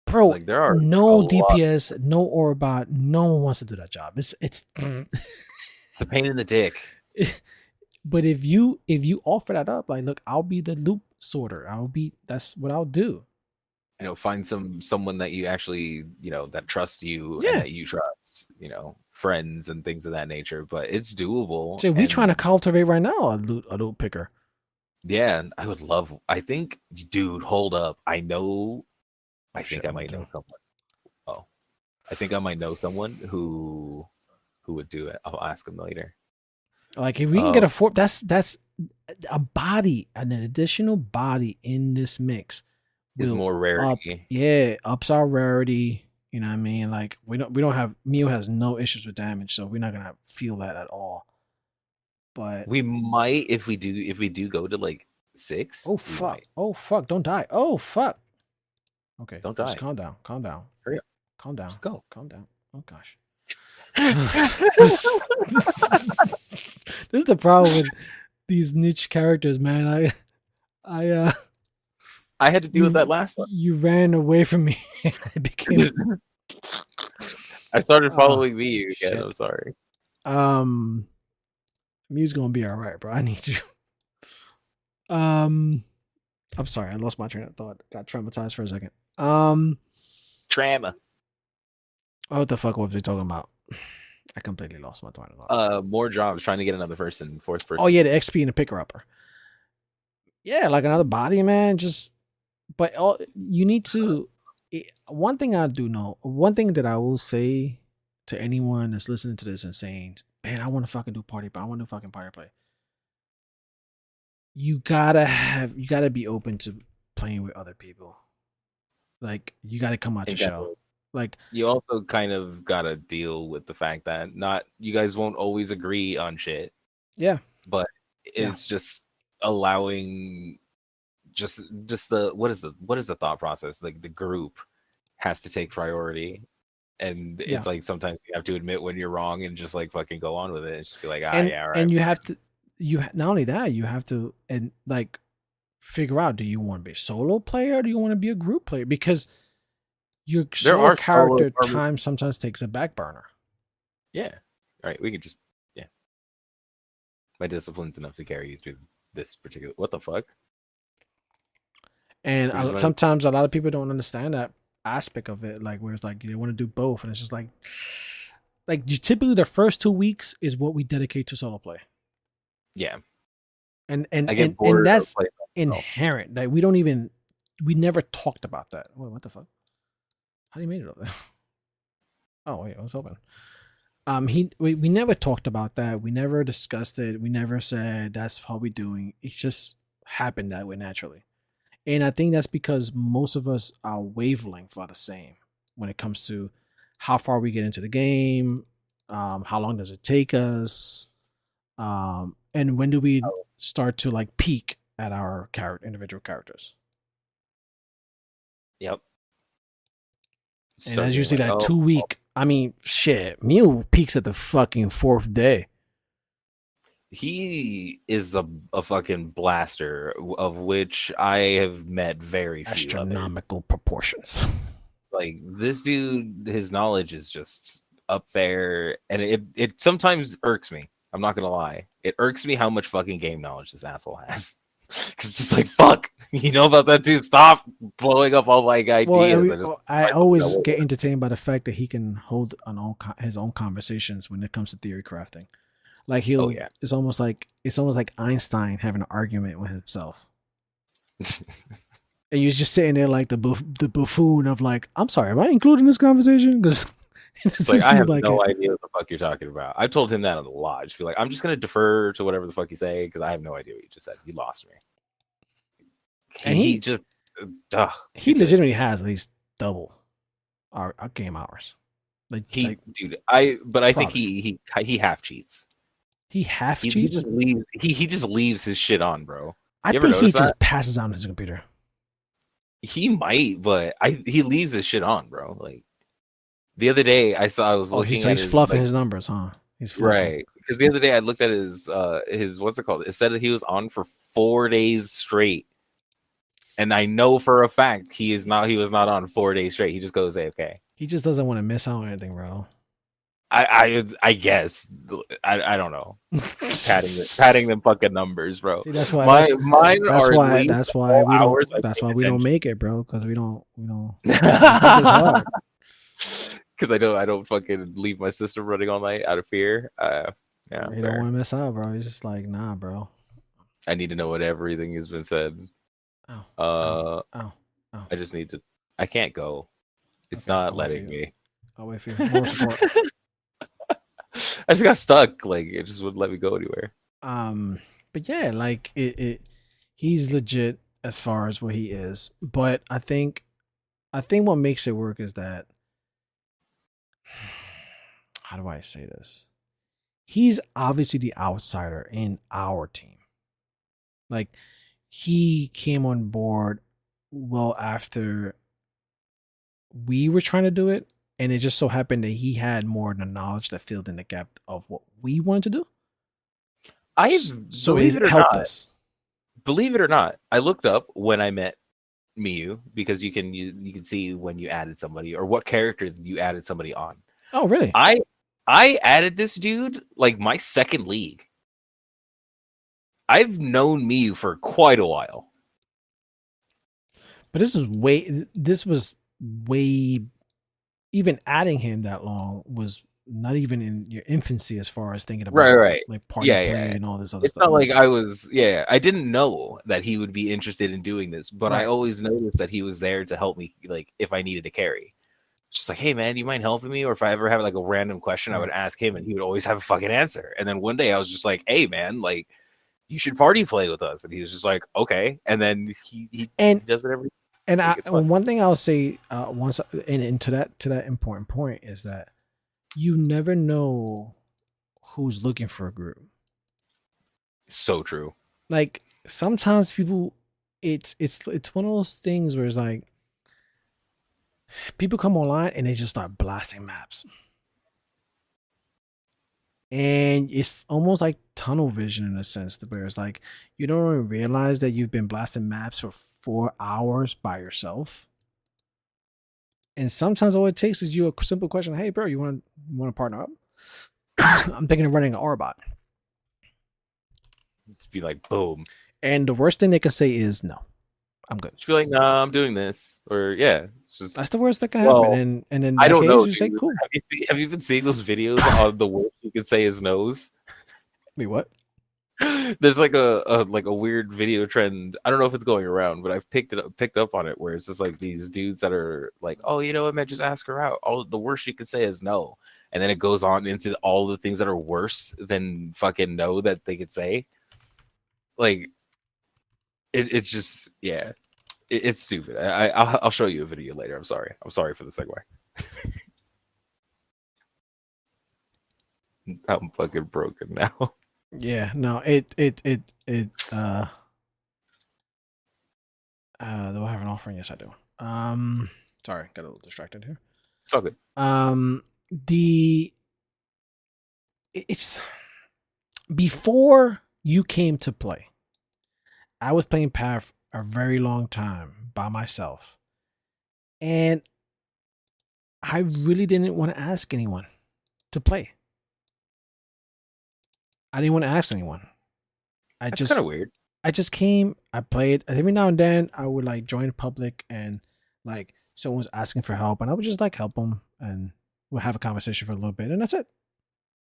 Bro, like there are a no lot. DPS, no Orbot, no one wants to do that job. It's It's a pain in the dick. but if you offer that up, like, look, I'll be the loop sorter. That's what I'll do. Find someone that you actually, that trusts you and Yeah. that you trust, friends and things of that nature. But it's doable, So we trying to and cultivate right now a loot picker. yeah, I would love. I think, dude, hold up. I know. Oh I shit, think I what we might do? know someone. Oh, I think I might know someone who would do it. I'll ask him later. Like, if we can get Uh, that's a body, an additional body in this mix is will more rarity. ups our rarity. You know what I mean? Like, we don't have Mio has no issues with damage, so we're not gonna feel that at all. But We might if we do go to like six. oh We fuck, might. oh fuck, don't die, oh fuck. Okay, Don't just die. calm down, calm down, Hurry up. calm down, Just go. calm down. Oh gosh. This is the problem with these niche characters, man. I I had to deal with that you last one. you ran away from me. I became I started oh following me again. I'm shit. sorry. Um, Mew's gonna be all right, bro. I need you. Um, I'm sorry, I lost my train of thought. Got traumatized for a second. Trauma. What the fuck was we talking about? I completely lost my train of thought. More jobs. Trying to get another person, fourth Oh person. yeah, the XP and the picker upper. Yeah, like another body, man. Just, but you need to. One thing I do know, one thing that I will say to anyone that's listening to this and saying, "Man, I want to fucking do party, but I want to do fucking party play." You gotta be open to playing with other people. Like, you gotta come out your shell. Exactly. Like, You also kind of gotta deal with the fact that not you guys won't always agree on shit, yeah, but yeah, it's just allowing just what is the thought process? Like the group has to take priority, and yeah. it's like sometimes you have to admit when you're wrong and just like fucking go on with it and just be like, ah, and yeah, all right. and you have to, not only that, you have to, and like, figure out, do you want to be a solo player or do you want to be a group player? Because your There solo are solo character armies. time sometimes takes a back burner. Yeah. All right, we could just yeah. My discipline's enough to carry you through this particular. What the fuck? And We're just running. sometimes a lot of people don't understand that aspect of it, like, where it's like they want to do both, and it's just like you typically the first 2 weeks is what we dedicate to solo play, Yeah, and and I get and and bored of that's playing myself. inherent. Like, we never talked about that. Wait, what the fuck? How do you made it up there? Oh wait, I was hoping. We never talked about that. We never discussed it. We never said that's how we doing. It just happened that way naturally. And I think that's because most of us, our wavelength are the same when it comes to how far we get into the game, how long does it take us, and when do we start to, like, peak at our individual characters. Yep. And start that's being usually like, that oh, 2 week. I mean, shit. Mew peaks at the fucking 4th day. he is a fucking blaster, of which I have met very few others. Astronomical proportions. Like this dude, his knowledge is just up there, and it sometimes irks me. I'm not gonna lie, it irks me how much fucking game knowledge this asshole has. Cause it's just like fuck, you know about that too. Stop blowing up all my ideas. I always get entertained by the fact that he can hold his own conversations when it comes to theory crafting. Like Oh yeah. it's almost like Einstein having an argument with himself. And you're just sitting there like the buffoon of like, I'm sorry, am I including this conversation? Because it It's like I have like no idea what the fuck you're talking about. I've told him that a lot. I just feel like I'm just gonna defer to whatever the fuck you say because I have no idea what you just said. You lost me. And He just he legitimately has at least double our game hours. Like dude, I think he half cheats. He half He cheats. just leaves. He just leaves his shit on, bro. I think he just passes out on his computer. He might, but he leaves his shit on, bro. Like the other day, I was looking at he's fluffing his numbers, huh? He's fluffing. Right, because the other day I looked at his what's it called? It said that he was on for 4 days straight, and I know for a fact he was not on 4 days straight. He just goes AFK. He just doesn't want to miss out on anything, bro. I guess I don't know. Padding them fucking numbers, bro. See, that's why that's why we don't make it, bro. Because we don't. Because I don't fucking leave my system running all night out of fear. Yeah, you don't want to miss out, bro. He's just like, nah, bro. I need to know what everything has been said. Ow. I just need to. I can't go. It's not letting me. I'll wait for you. More support. I just got stuck. Like it just wouldn't let me go anywhere. But yeah, like he's legit as far as what he is. But I think what makes it work is that, how do I say this? He's obviously the outsider in our team. Like he came on board well after we were trying to do it, and it just so happened that he had more of the knowledge that filled in the gap of what we wanted to do. So it helped us. Believe it or not, I looked up when I met Miyu because you can see when you added somebody or what character you added somebody on. Oh, really? I added this dude like my second league. I've known Miyu for quite a while. But this was way, even adding him that long was not even in your infancy as far as thinking about right. like party play and all this other stuff. It's not like I didn't know that he would be interested in doing this, but I always noticed that he was there to help me, like if I needed a carry. Just like, hey man, do you mind helping me? Or if I ever have like a random question, I would ask him and he would always have a fucking answer. And then one day I was just like, hey man, like you should party play with us. And he was just like, okay. And then he does it every. And one thing I'll say once and to that important point is that you never know who's looking for a group. So true. Like sometimes people, it's one of those things where it's like people come online and they just start blasting maps. And it's almost like tunnel vision in a sense, where it's like you don't even realize that you've been blasting maps for 4 hours by yourself. And sometimes all it takes is you a simple question: "Hey, bro, you want to partner up?" I'm thinking of running an R-bot. Just be like, boom. And the worst thing they can say is no. I'm good. Just be like, no, I'm doing this, or yeah. Just, that's the worst that can happen. And then I don't know. You say, cool. Have you been seeing those videos on the worst you can say is no's? Wait, what? There's like a weird video trend. I don't know if it's going around, but I've picked up on it where it's just like these dudes that are like, oh, you know what, man, just ask her out. All the worst you can say is no, and then it goes on into all the things that are worse than fucking no that they could say. Like, it's just it's stupid. I'll show you a video later. I'm sorry for the segue. I'm fucking broken now. Yeah, no, do I have an offering? Yes, I do. Sorry, got a little distracted here. It's all good. The it's before you came to play. I was playing Path a very long time by myself, and I really didn't want to ask anyone to play. I didn't want to ask anyone. I That's kind just of weird. I just came, I played. Every now and then I would like join public and like someone was asking for help and I would just like help them and we'll have a conversation for a little bit and that's it.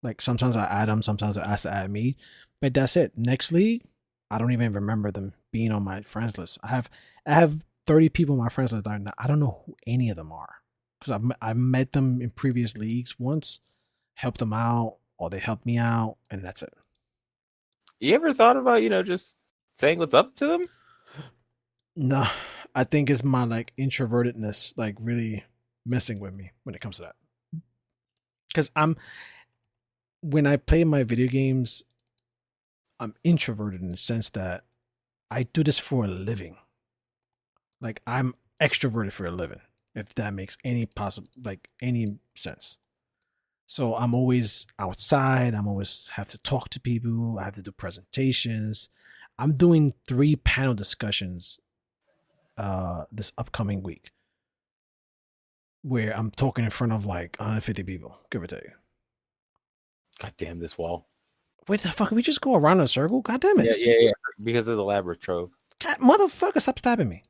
Like sometimes I add them, sometimes I ask to add me, but that's it. Next league, I don't even remember them being on my friends list. I have 30 people on my friends list. I don't know who any of them are because I've met them in previous leagues once, helped them out, or they helped me out, and that's it. You ever thought about, just saying what's up to them? No, I think it's my like introvertedness like really messing with me when it comes to that. Because when I play my video games, I'm introverted in the sense that I do this for a living. Like I'm extroverted for a living, if that makes any possible like any sense. So I'm always outside. I'm always have to talk to people. I have to do presentations. I'm doing 3 panel discussions this upcoming week where I'm talking in front of like 150 people, give or take. God damn this wall. Wait the fuck, we just go around in a circle? God damn it. Yeah. Because of the labyrinth trove. God, motherfucker, stop stabbing me.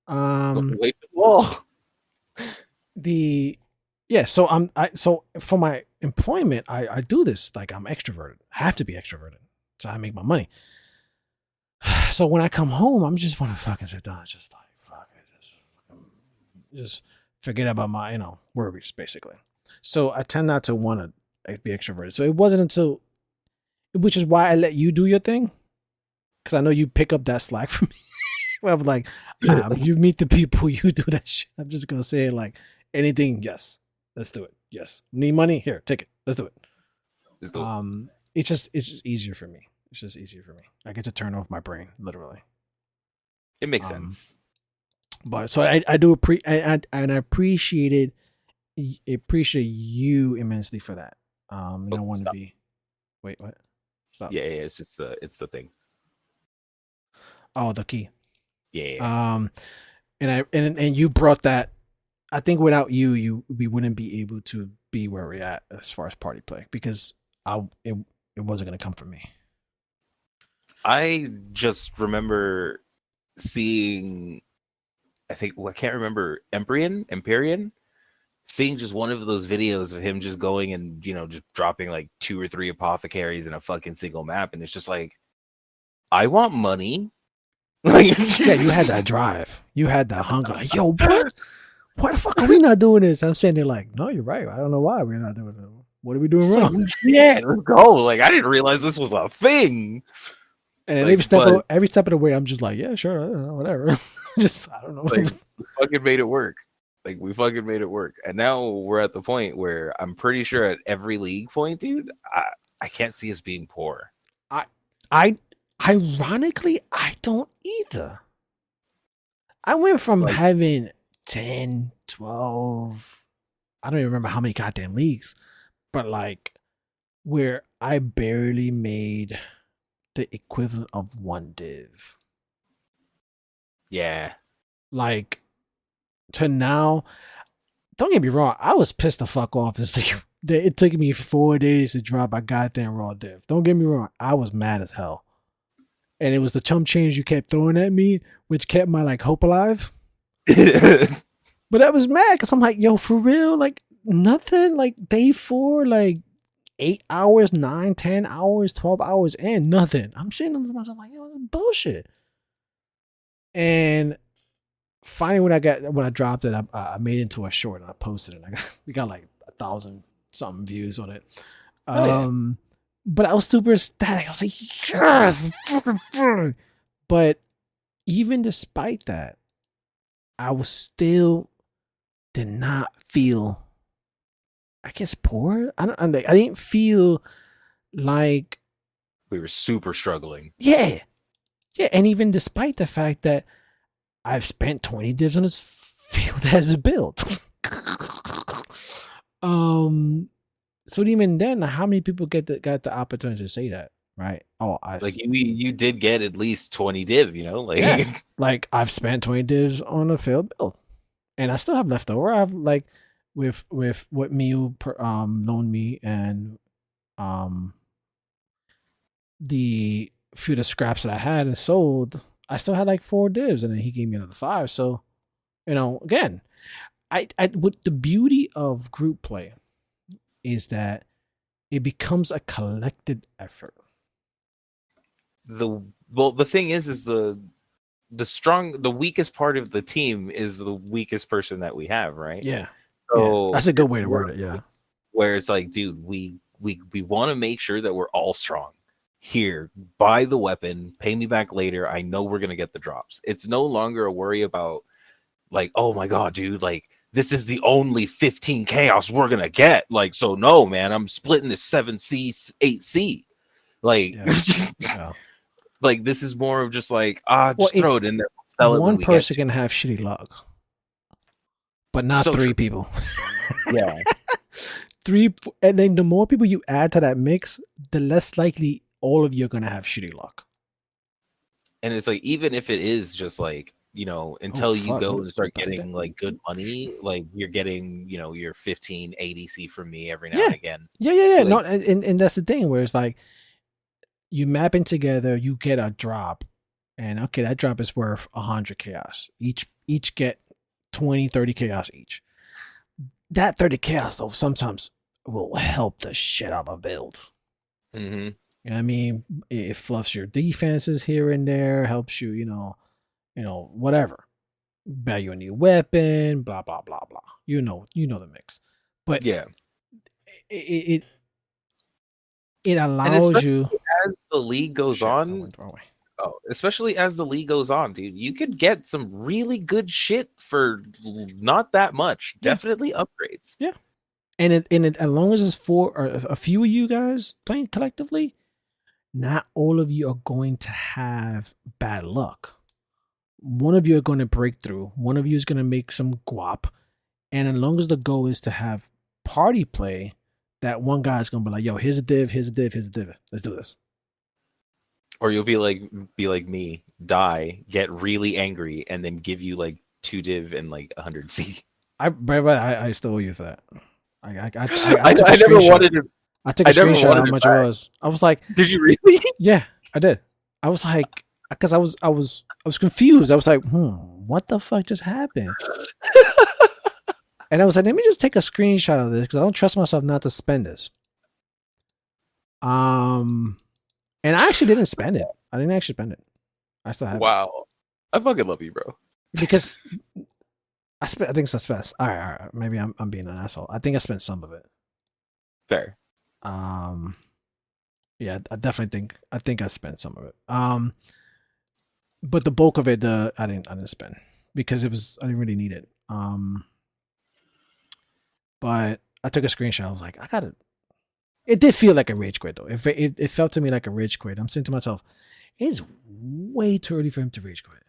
Wait the wall. The yeah, so so for my employment, I do this like I'm extroverted. I have to be extroverted. So I make my money. So when I come home, I'm just want to fucking sit down. It's just like fuck it, just forget about my worries basically. So I tend not to want to be extroverted. So it wasn't until, which is why I let you do your thing, because I know you pick up that slack from me. Well, I'm like, you meet the people, you do that shit. I'm just gonna say like anything. Yes, let's do it. Yes, need money here, take it. Let's do it. It's just easier for me. It's just easier for me. I get to turn off my brain, literally. It makes sense. But so I do and I appreciate you immensely for that. You don't want to be. Wait, what? Stop. Yeah. It's just it's the thing. Oh, the key. Yeah. And you brought that. I think without you we wouldn't be able to be where we're at as far as party play because it wasn't gonna come from me. I just remember seeing, I can't remember, Empyrean, seeing just one of those videos of him just going and, just dropping like 2 or 3 apothecaries in a fucking single map. And it's just like, I want money. Yeah, you had that drive. You had that hunger. Like, yo, what? Why the fuck are we not doing this? I'm saying they're like, no, you're right. I don't know why we're not doing it. What are we doing wrong? Yeah, let's go. Like, I didn't realize this was a thing. And like, every step of the way, I'm just like, yeah, sure, I don't know, whatever. Just, I don't know. Like, we fucking made it work. And now we're at the point where I'm pretty sure at every league point, dude, I can't see us being poor. I ironically, I don't either. I went from having 10, 12, I don't even remember how many goddamn leagues, but like where I barely made the equivalent of 1 div. Yeah. Like to now, don't get me wrong, I was pissed the fuck off this thing. It took me 4 days to drop a goddamn raw div. Don't get me wrong, I was mad as hell. And it was the chump change you kept throwing at me, which kept my like hope alive. But I was mad because I'm like, yo, for real, like nothing, like day 4, like 8 hours, 9, 10 hours, 12 hours, and nothing. I'm sitting to myself like, yo, that's bullshit. And finally, when I dropped it, I made it into a short and I posted it. We got like 1,000 something views on it. But I was super ecstatic. I was like, yes, but even despite that, I was still did not feel, I guess, poor. I didn't feel like we were super struggling. Yeah, and even despite the fact that I've spent 20 divs on this field as a build. Um. So even then, how many people got the opportunity to say that? Right. Oh, Like you did get at least 20 div, you know, yeah. like Like I've spent 20 divs on a failed build, and I still have leftover. I've like with what Miu loaned me and um the few of the scraps that I had and sold, I still had like 4 divs, and then he gave me another 5. So again, I what the beauty of group play is that it becomes a collected effort. the well the thing is the weakest part of the team is the weakest person that we have, right? Yeah, yeah, So that's a good it's way to one word of it. those Yeah, where it's like, dude, we want to make sure that we're all strong. Here, buy the weapon, pay me back later. I know we're gonna get the drops. It's no longer a worry about like, oh my god, dude, like this is the only 15 chaos we're gonna get. Like, so no, man, I'm splitting this 7C, 8C. Like, yeah, yeah. like this is more of just like, Well, just throw it's it in there, sell it when one we get person to can it. have shitty luck, but not So true. 3 people. Yeah. Three, and then the more people you add to that mix, the less likely all of you are gonna have shitty luck. And it's like, even if it is just like, Oh until you fuck! go What and a start bad idea. getting like good money, like you're getting, your 15 ADC from me every now and Yeah, again. yeah. No, Like, and that's the thing where it's like you mapping together, you get a drop, and okay, that drop is worth 100 chaos. Each get 20, 30 chaos each. That 30 chaos though sometimes will help the shit out of a build. hmm You know what I mean? It fluffs your defenses here and there, helps you, whatever. Buy you a new weapon, blah blah blah blah. You know the mix. But yeah. it it And allows especially you. as the league goes Shit, I on, went the wrong way. oh, especially as the league goes on, dude, you could get some really good shit for not that much. Yeah, Definitely upgrades. yeah. And as long as it's four or a few of you guys playing collectively, not all of you are going to have bad luck. One of you are going to break through. One of you is going to make some guap. And as long as the goal is to have party play, that one guy's going to be like, yo, here's a div, here's a div, here's a div. Let's do this. Or you'll be like me, die, get really angry, and then give you like 2 div and like 100C. I still owe you for that. I I, took a I never screenshot. wanted to. I took a I never screenshot of how wanted it much it back. was. I was like, Did you really? yeah, I did. I was like, because I was confused. I was like, what the fuck just happened? And I was like, let me just take a screenshot of this because I don't trust myself not to spend this. Um, and I actually didn't spend it. I didn't actually spend it. I still have it Wow. I fucking love you, bro. because I spent. I think I spent. All right, all right. Maybe I'm being an asshole. I think I spent some of it. Fair. Um, yeah, I definitely think. I think I spent some of it. But the bulk of it, I didn't spend because I didn't really need it. But I took a screenshot. I was like, I got it. It did feel like a rage quit though. It felt to me like a rage quit. I'm saying to myself, it's way too early for him to rage quit.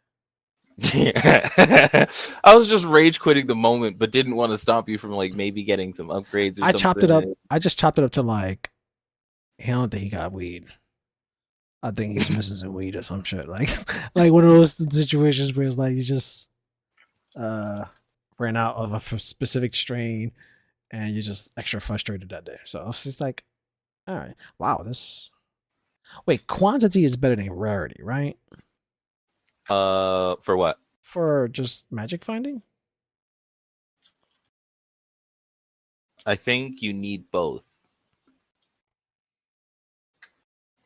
Yeah. I was just rage quitting the moment, but didn't want to stop you from like maybe getting some upgrades or I chopped it up. something. I just chopped it up to like, I don't think he got weed. I think he's missing some weed or some shit. Like one of those situations where it's like you just uh ran out of a specific strain and you're just extra frustrated that day. So it's just like, all right, wow, this. Wait, quantity is better than rarity, right? For what? For just magic finding. I think you need both.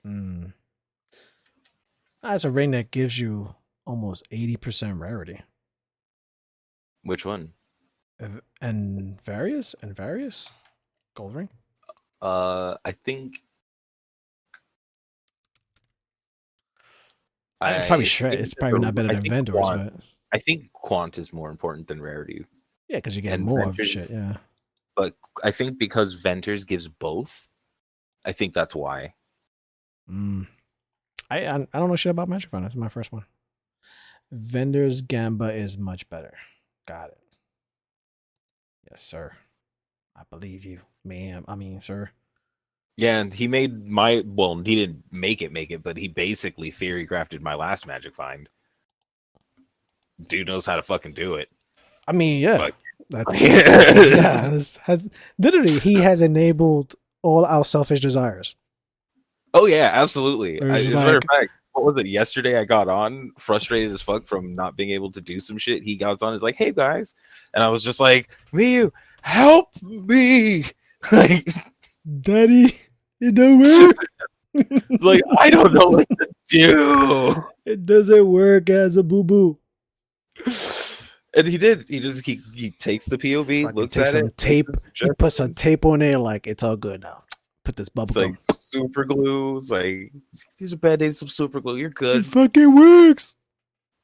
Hmm. That's a ring that gives you almost 80% rarity. Which one? And various gold ring. I think It's probably I shred. think It's that probably not better I than think vendors, but quant is more important than rarity. yeah, because you get And more of ventures, shit. Yeah. but I think because Venters gives both, I think that's why. Mm. I don't know shit about magic fund. That's my first one. Vendors Gamba is much better. Got it. Yes, sir. I believe you, ma'am. I mean, sir. Yeah, and he made he didn't make it, but he basically theory crafted my last magic find. Dude knows how to fucking do it. I mean, yeah. Fuck. That's yeah. Has literally he has enabled all our selfish desires. Oh yeah, absolutely. There's As a matter of like, fact, what was it? Yesterday, I got on frustrated as fuck from not being able to do some shit. He got on, is like, "Hey guys," and I was just like, "Miyu, help me!" Like, Daddy, it don't work. it's like I don't know what to do. It doesn't work as a boo boo. And he did. He takes the POV, Fucking looks take at some it, makes tape. some He puts some suggestions. tape on there, like it's all good now. Put this bubble It's gum. like super glue. It's like these are bad days. Some super glue. You're It good. fucking works.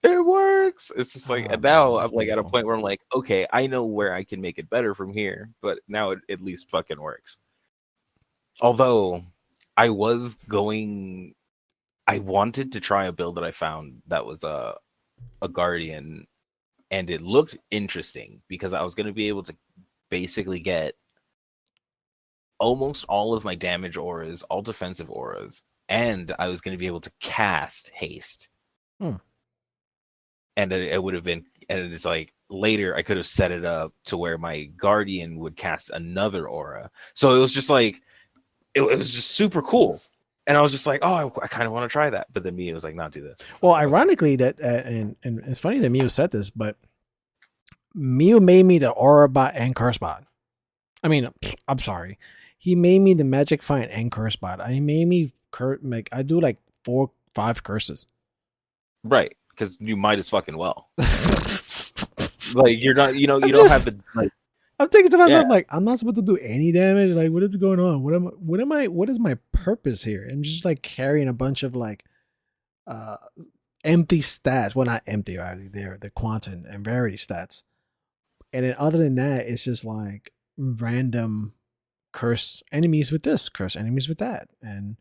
It works. It's just like, Oh and man, now that's I'm like at a beautiful. point where I'm like, okay, I know where I can make it better from here, but now it at least fucking works. Although I was going, I wanted to try a build that I found that was a guardian, and it looked interesting because I was going to be able to basically get almost all of my damage auras, all defensive auras, and I was going to be able to cast haste. Hmm. And it would have been, and it's like later I could have set it up to where my guardian would cast another aura. So it was just like it was just super cool. And I was just like, oh, I kind of want to try that. But then Mia was like, not do this. I was Well, like, okay. ironically, that and it's funny that Mew said this, but Mew made me the aura bot and curse bot. I mean, I'm sorry. He made me the magic find and curse bot. He made me like I do like 4-5 curses. Right. Because you might as fucking well. I'm Like you're not, you don't have just the like, I'm thinking to yeah. myself like I'm not supposed to do any damage. Like what is going on? What is my purpose here? I'm just like carrying a bunch of like uh empty stats. Well, not empty, right? They're the quantum and rarity stats. And then other than that, it's just like random curse enemies with this, curse enemies with that, and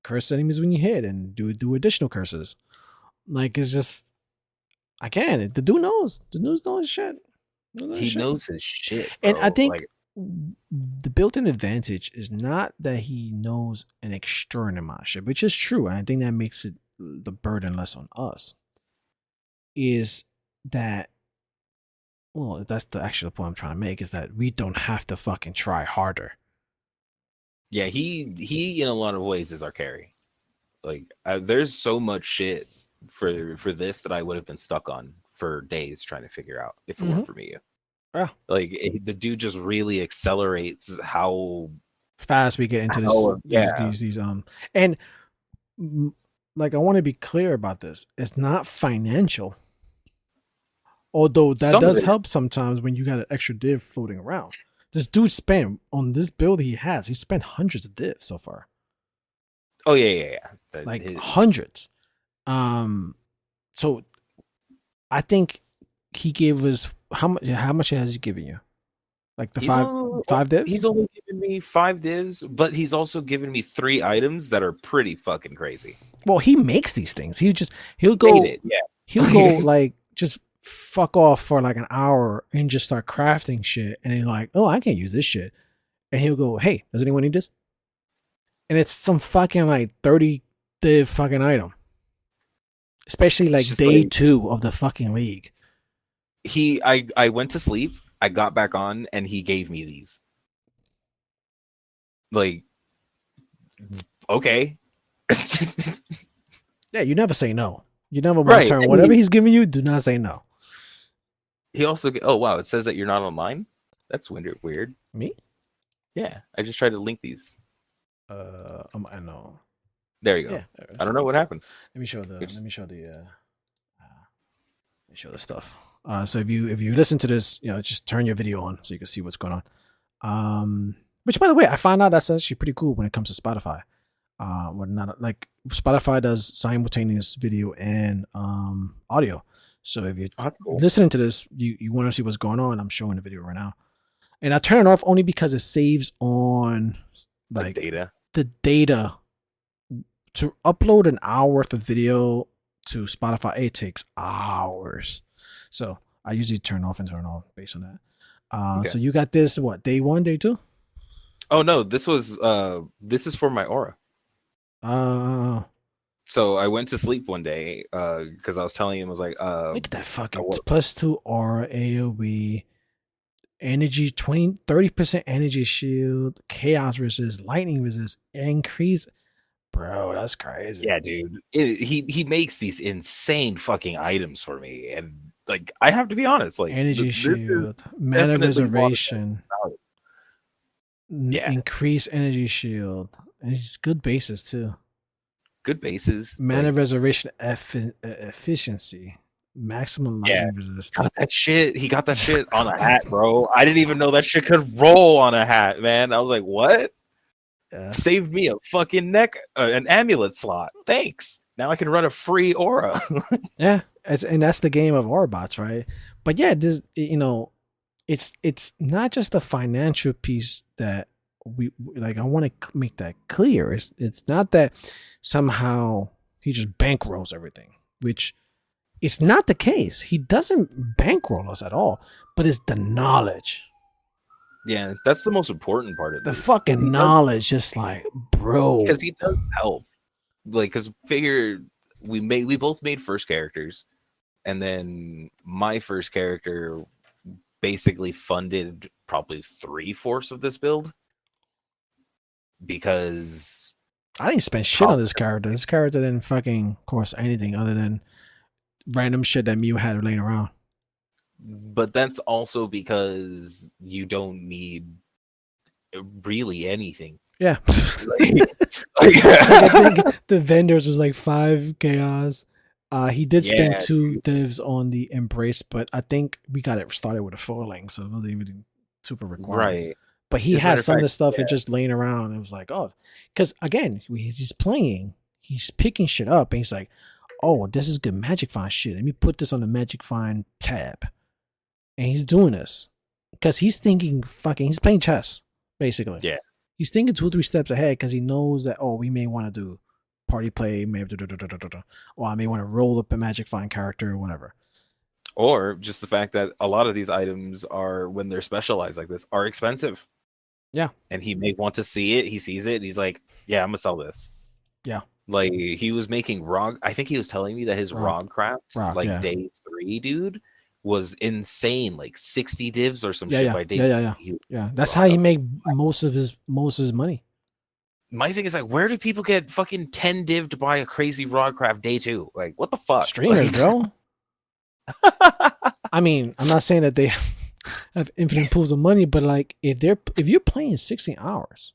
curse enemies when you hit, and do additional curses. Like it's just I can. The dude knows. The dude knows shit. He knows his shit, And I bro. think Like the built-in advantage is not that he knows an extreme amount of shit, which is true. And I think that makes it the burden less on us. Is that well? That's the actual point I'm trying to make. Is that we don't have to fucking try harder. yeah, he in a lot of ways is our carry. Like there's so much shit for this that I would have been stuck on for days trying to figure out if it Mm-hmm. weren't for me. Yeah. Like the dude just really accelerates Fast we get into this how yeah. these and like I want to be clear about this. It's not financial. Although that Some of does it help is. sometimes when you got an extra div floating around. This dude spent on this build he spent hundreds of divs so far. Oh yeah. Like hundreds. So I think he gave us how much has he given you? Like the he's five divs? he's only given me 5 divs, but he's also given me 3 items that are pretty fucking crazy. Well, he makes these things. Made it, yeah. He'll go like just fuck off for like an hour and just start crafting shit and then like, oh, I can't use this shit. And he'll go, hey, does anyone need this? And it's some fucking like 30 div fucking item. Especially It's like just day like 2 of the fucking league. I went to sleep, I got back on, and he gave me these. Like, okay. Yeah, you never say no. You never my Right. turn. And Whatever he's giving you, do not say no. he also oh wow, it says that you're not online. That's weird. Me? Yeah, I just tried to link these. I know. There you go. Yeah. I don't know what happened. Let me show It's, the stuff. So if you listen to this, just turn your video on so you can see what's going on. Which by the way, I found out that's actually pretty cool when it comes to Spotify. When not like Spotify does simultaneous video and audio. So if you're cool. listening to this, you want to see what's going on, I'm showing the video right now. And I turn it off only because it saves on like data. the data to upload an hour worth of video to Spotify. It takes hours. So I usually turn off and turn on based on that. Okay. So you got this what, day one, day two? Oh no, this is for my aura. Uh So I went to sleep one day because I was telling him, I was like, Look at that I fucking wa- +2 aura AoE energy, 20-30% energy shield, chaos resist, lightning resist, increase. Bro, that's crazy. yeah, dude. He makes these insane fucking items for me, and like I have to be honest, like Energy this is shield, mana definitely monetized reservation, value. Yeah, increase energy shield. And it's good bases too. good bases. Mana Like, reservation efficiency, maximum yeah, lightning resist. got that shit. He got that shit on a hat, bro. I didn't even know that shit could roll on a hat, man. I was like, what? Yeah. Saved me a fucking neck, an amulet slot. Thanks. Now I can run a free aura. Yeah, and that's the game of Orbots, right? But yeah, this, it's not just the financial piece that we like. I want to make that clear. It's not that somehow he just bankrolls everything, which it's not the case. He doesn't bankroll us at all, but it's the knowledge, Yeah, that's the most important part, at the least. fucking knowledge. Just like, bro, Because he does help. Like, because figure we both made first characters, and then my first character basically funded probably 3/4 of this build because I didn't spend shit on probably, this character. This character didn't fucking cost anything other than random shit that Mew had laying around. but that's also because you don't need really anything. Yeah. Like, I think the vendors was like 5 chaos. He did spend yeah, 2 divs on the embrace, but I think we got it started with a foiling, so it wasn't even super required. right. But he As a matter has of some of fact, the stuff yeah, it just laying around. It was like, oh, because again, he's just playing, he's picking shit up, and he's like, oh, this is good Magic Find shit. Let me put this on the Magic Find tab, and he's doing this because he's thinking he's playing chess basically. yeah. He's thinking 2 or 3 steps ahead because he knows that, oh, we may want to do party play, maybe, or I may want to roll up a Magic Find character or whatever. Or just the fact that a lot of these items are, when they're specialized like this, are expensive. Yeah. And he may want to see it. He sees it. And he's like, yeah, I'm gonna sell this. Yeah. Like, he was making ROG. I think he was telling me that his ROG craft, like yeah. day 3, dude, was insane. Like 60 divs or some Yeah, shit yeah, by day. yeah. That's how he made most of his money. My thing is, like, where do people get fucking 10 div to buy a crazy ROG craft day 2? Like, what the fuck? Streamers, Like, bro. I mean, I'm not saying that they have infinite pools of money, but like if you're playing 16 hours,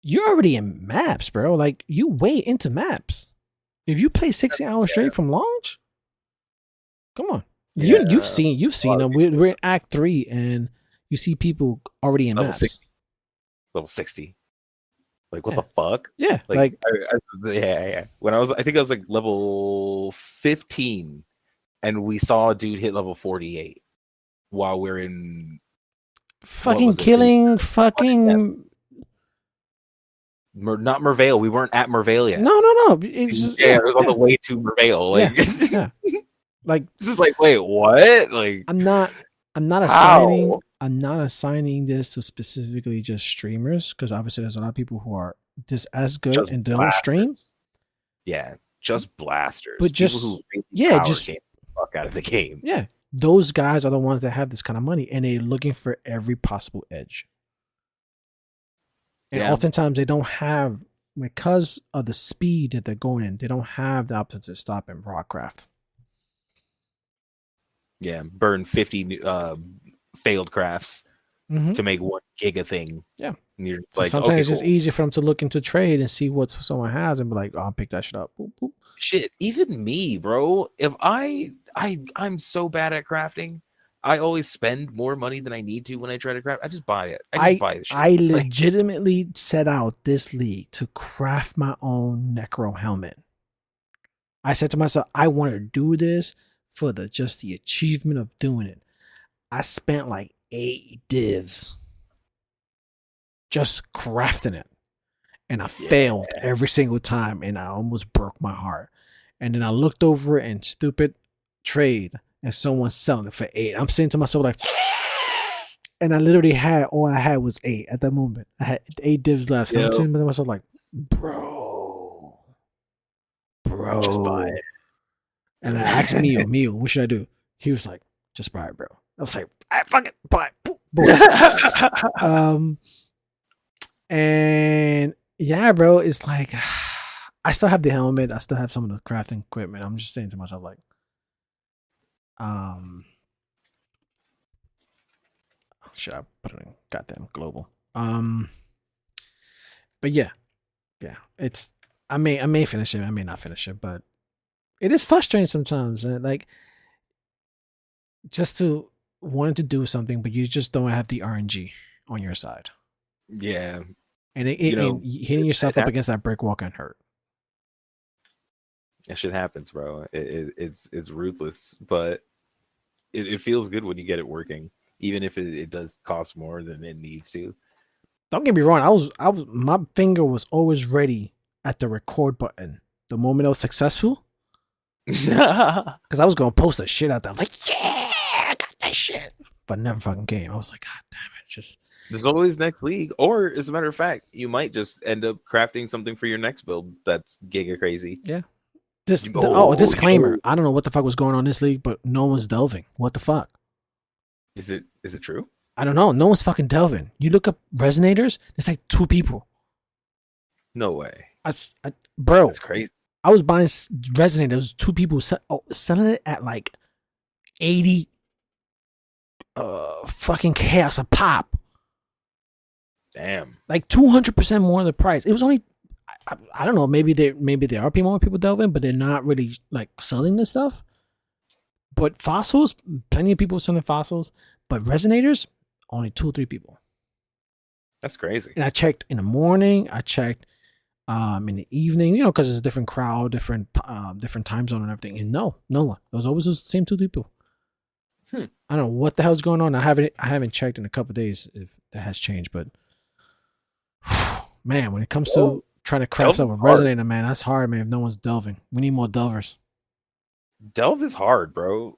you're already in maps, bro. Like you way into maps. If you play 16 hours straight from launch, come on. Yeah, You've seen them. We're in Act 3 and you see people already in level maps. 60. Level 60. Like, what Yeah. the fuck? Yeah, Like, yeah. When I think I was like level 15, and we saw a dude hit level 48 while we're in fucking killing not Mervale. We weren't at Mervale yet. no. It was just, it was on the way to Mervale. Like, yeah. Like, it's just like, wait, what? Like, I'm not how? assigning this to specifically just streamers, because obviously there's a lot of people who are just as good Just and don't blasters. stream. Yeah, just blasters. But just people who just game the fuck out of the game. Yeah, those guys are the ones that have this kind of money, and they're looking for every possible edge. And oftentimes they don't have, because of the speed that they're going in, they don't have the option to stop in Broadcraft. Yeah, burn 50 failed crafts to make 1 giga thing. Yeah. And you're So like, sometimes okay, it's just easy for them to look into trade and see what someone has and be like, oh, I'll pick that shit up. Boop, boop. Shit, even me, bro. If I'm so bad at crafting, I always spend more money than I need to when I try to craft. I just buy it. I just buy the shit. I legitimately set out this league to craft my own Necro helmet. I said to myself, I want to do this for the achievement of doing it. I spent like 8 divs just crafting it. And I failed every single time, and I almost broke my heart. And then I looked over it in stupid trade, and someone's selling it for 8. I'm saying to myself like, and I literally had all I had was 8 at that moment. I had 8 divs left. So I'm Yep. saying to myself like, Just buy bro. And I asked it. Mio, what should I do? He was like, just buy it, bro. I was like, I fucking buy it. Boom. And yeah, bro, it's like I still have the helmet. I still have some of the crafting equipment. I'm just saying to myself like, um, should I put it in goddamn global? But yeah, it's I may finish it. I may not finish it, but it is frustrating sometimes. Like just to want to do something, but you just don't have the RNG on your side, Yeah, and you and know, hitting yourself up against that brick wall can hurt. that shit happens, bro. It's ruthless, but it feels good when you get it working, even if it does cost more than it needs to. Don't get me wrong. I was my finger was always ready at the record button the moment I was successful because I was gonna post that shit out there. I'm like, yeah, I got that shit, but never fucking came. I was like, God damn it, just There's always next league, or as a matter of fact, you might just end up crafting something for your next build that's giga crazy. yeah. You Disclaimer. know, I don't know what the fuck was going on in this league, but no one's delving. What the fuck? is it true? I don't know. No one's fucking delving. You look up resonators. It's like 2 people. No way. Bro, That's crazy. I was buying resonators. 2 people selling it at like 80 fucking chaos a pop. Damn. Like 200% more of the price. It was only I don't know, maybe there are more people delving, but they're not really like selling this stuff. But fossils, plenty of people selling fossils, but resonators, only 2 or 3 people. That's crazy. And I checked in the morning, I checked in the evening, because it's a different crowd, different time zone and everything. And no one. It was always the same 2 people. I don't know what the hell's going on. I haven't checked in a couple of days if that has changed, but man, when it comes to trying to craft stuff with resonator, man, that's hard, man. If no one's delving, we need more delvers. Delve is hard, bro.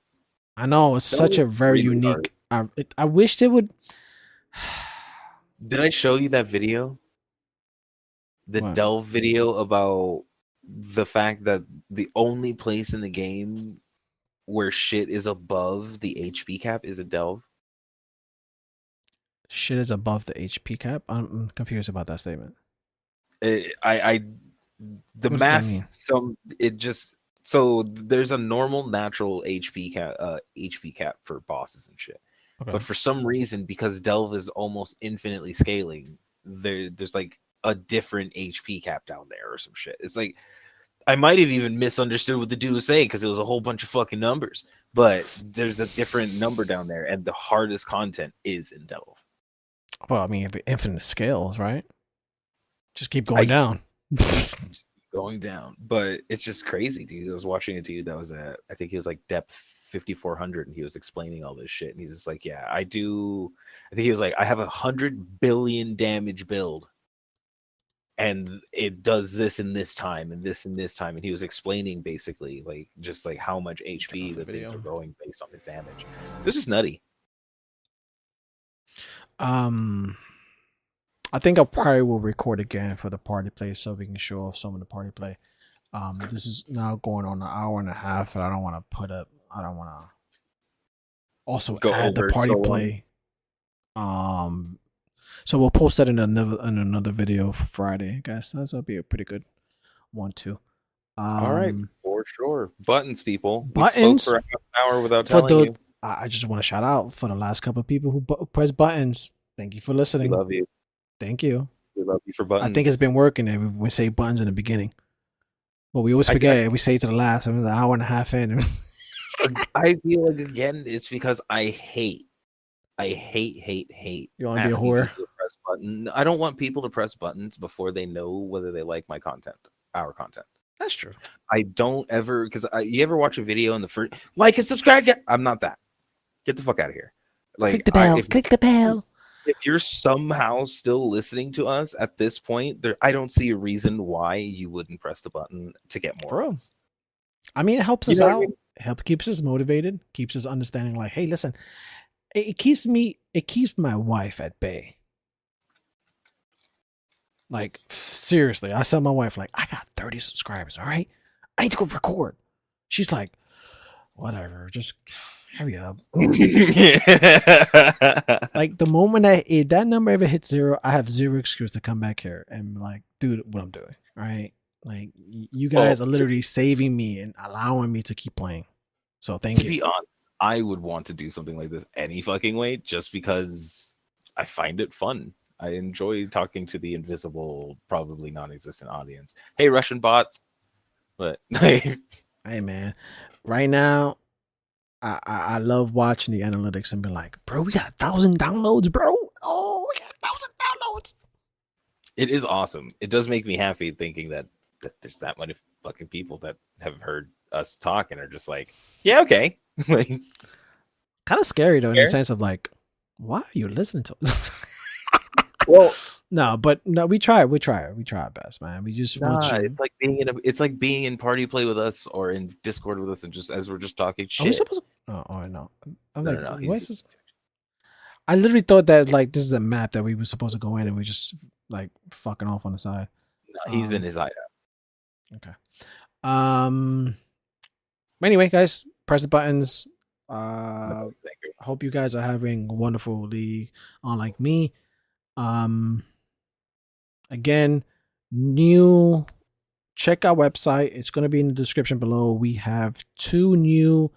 I know it's Delve such a is very really unique. I wish they would. Did I show you that video? The What? Delve video about the fact that the only place in the game where shit is above the HP cap is a Delve. Shit is above the HP cap. I'm confused about that statement. I the What does that math. mean? So there's a normal natural HP cap for bosses and shit. Okay. But for some reason, because Delve is almost infinitely scaling, there's like a different HP cap down there or some shit. It's like I might have even misunderstood what the dude was saying because it was a whole bunch of fucking numbers. But there's a different number down there, and the hardest content is in Delve. Well, I mean, if infinite scales, right? Just keep going down. Just going down, but it's just crazy, dude. I was watching a dude that was at, I think he was like depth 5400, and he was explaining all this shit, and he's just like, yeah, I think he was like, I have 100 billion damage build, and it does this in this time and this in this time, and he was explaining basically like just like how much HP the things are going based on his damage. It was just nutty. I think I probably will record again for the party play so we can show off some of the party play. This is now going on an hour and a half, and I don't want to also Go add the over party so play. So we'll post that in another video for Friday, guys. That'll be a pretty good one too. All right, for sure. Buttons, people. Buttons we spoke for a half an hour without telling you. I just want to shout out for the last couple of people who press buttons. Thank you for listening. We love you. Thank you. We love you for buttons. I think it's been working. And we say buttons in the beginning, but we always forget. We say it to the last. It was an hour and a half in. I feel like again, it's because I hate. You want to be a whore? To press button. I don't want people to press buttons before they know whether they like my content, our content. That's true. I don't ever, because you ever watch a video and the first like and subscribe? I'm not that. Get the fuck out of here. Like, click the bell. Click the bell. If you're somehow still listening to us at this point, I don't see a reason why you wouldn't press the button to get more. I mean, it helps You us know what I out. mean? It keeps us motivated, keeps us understanding. Like, hey, listen, it keeps my wife at bay. Like, seriously, I tell my wife, like, I got 30 subscribers. All right, I need to go record. She's like, whatever, just hurry up. Like the moment that number ever hits 0, I have zero excuse to come back here and be like, dude, what I'm doing. All right, like you Well, guys are literally saving me and allowing me to keep playing. So thank to you. be honest, I would want to do something like this any fucking way just because I find it fun. I enjoy talking to the invisible, probably non-existent audience. Hey, Russian bots, but Hey man, right now I love watching the analytics and be like, bro, we got 1,000 downloads, bro. Oh, we got 1,000 downloads. it is awesome. It does make me happy thinking that there's that many fucking people that have heard us talk and are just like, yeah, okay. Like, Kind of scary though, in the care? sense of like, why are you listening to? Well, No, but no, we try our best, man. We just want nah, you. it's like being in party play with us or in Discord with us, and just as we're just talking Are we shit. supposed to? Oh no. I'm No, like, no, no. what is this? I literally thought that like this is a map that we were supposed to go in and we just like fucking off on the side. No, he's in his hideout. Okay. Um. Anyway, guys, press the buttons. No, Uh, thank you. hope you guys are having a wonderful league unlike me. Um. Again, new. Check our website. It's going to be in the description below. We have 2 new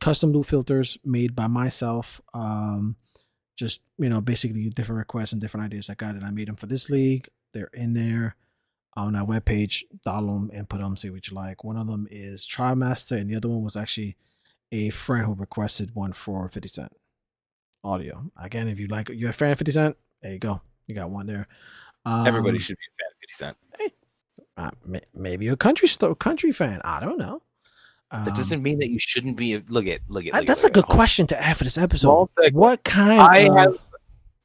custom loop filters made by myself. Just basically different requests and different ideas I got, and I made them for this league. They're in there on our webpage. Download them and put them. See what you like. One of them is Trimaster, and the other one was actually a friend who requested one for 50 Cent audio. Again, if you're a fan of 50 Cent, there you go. You got one there. Everybody should be a fan of 50 Cent. Maybe a country fan. I don't know. That doesn't mean that you shouldn't be. That's a good question to ask for this episode. Small segue. What kind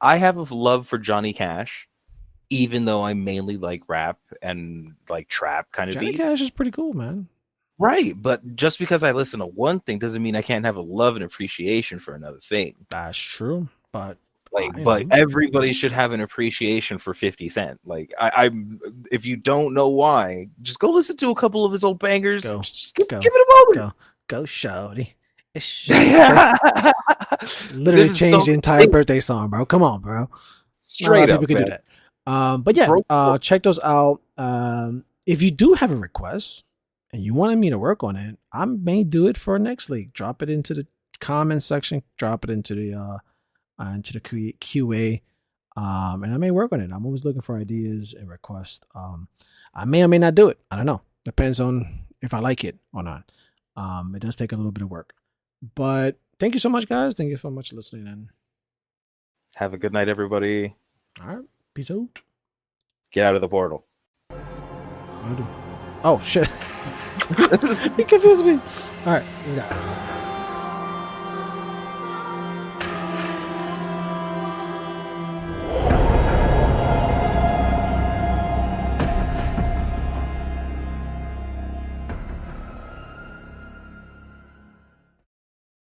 I have a love for Johnny Cash, even though I mainly like rap and like trap kind of Johnny beats. Cash is pretty cool, man. Right, but just because I listen to one thing doesn't mean I can't have a love and appreciation for another thing. That's true, but Everybody should have an appreciation for 50 Cent. Like I'm, if you don't know why, just go listen to a couple of his old bangers. Just give it a moment. Go, shawty. It's literally changed the entire birthday song, bro. Come on, bro. Straight up, people can do that. But yeah, check those out. If you do have a request and you wanted me to work on it, I may do it for next league. Drop it into the comment section. Drop it into the QA, and I may work on it. I'm always looking for ideas and requests. I may or may not do it. I don't know. Depends on if I like it or not. It does take a little bit of work, but thank you so much, guys. Thank you so much for listening in. Have a good night, everybody. All right, peace out. Get out of the portal. Oh shit! He confused me. All right, let's go.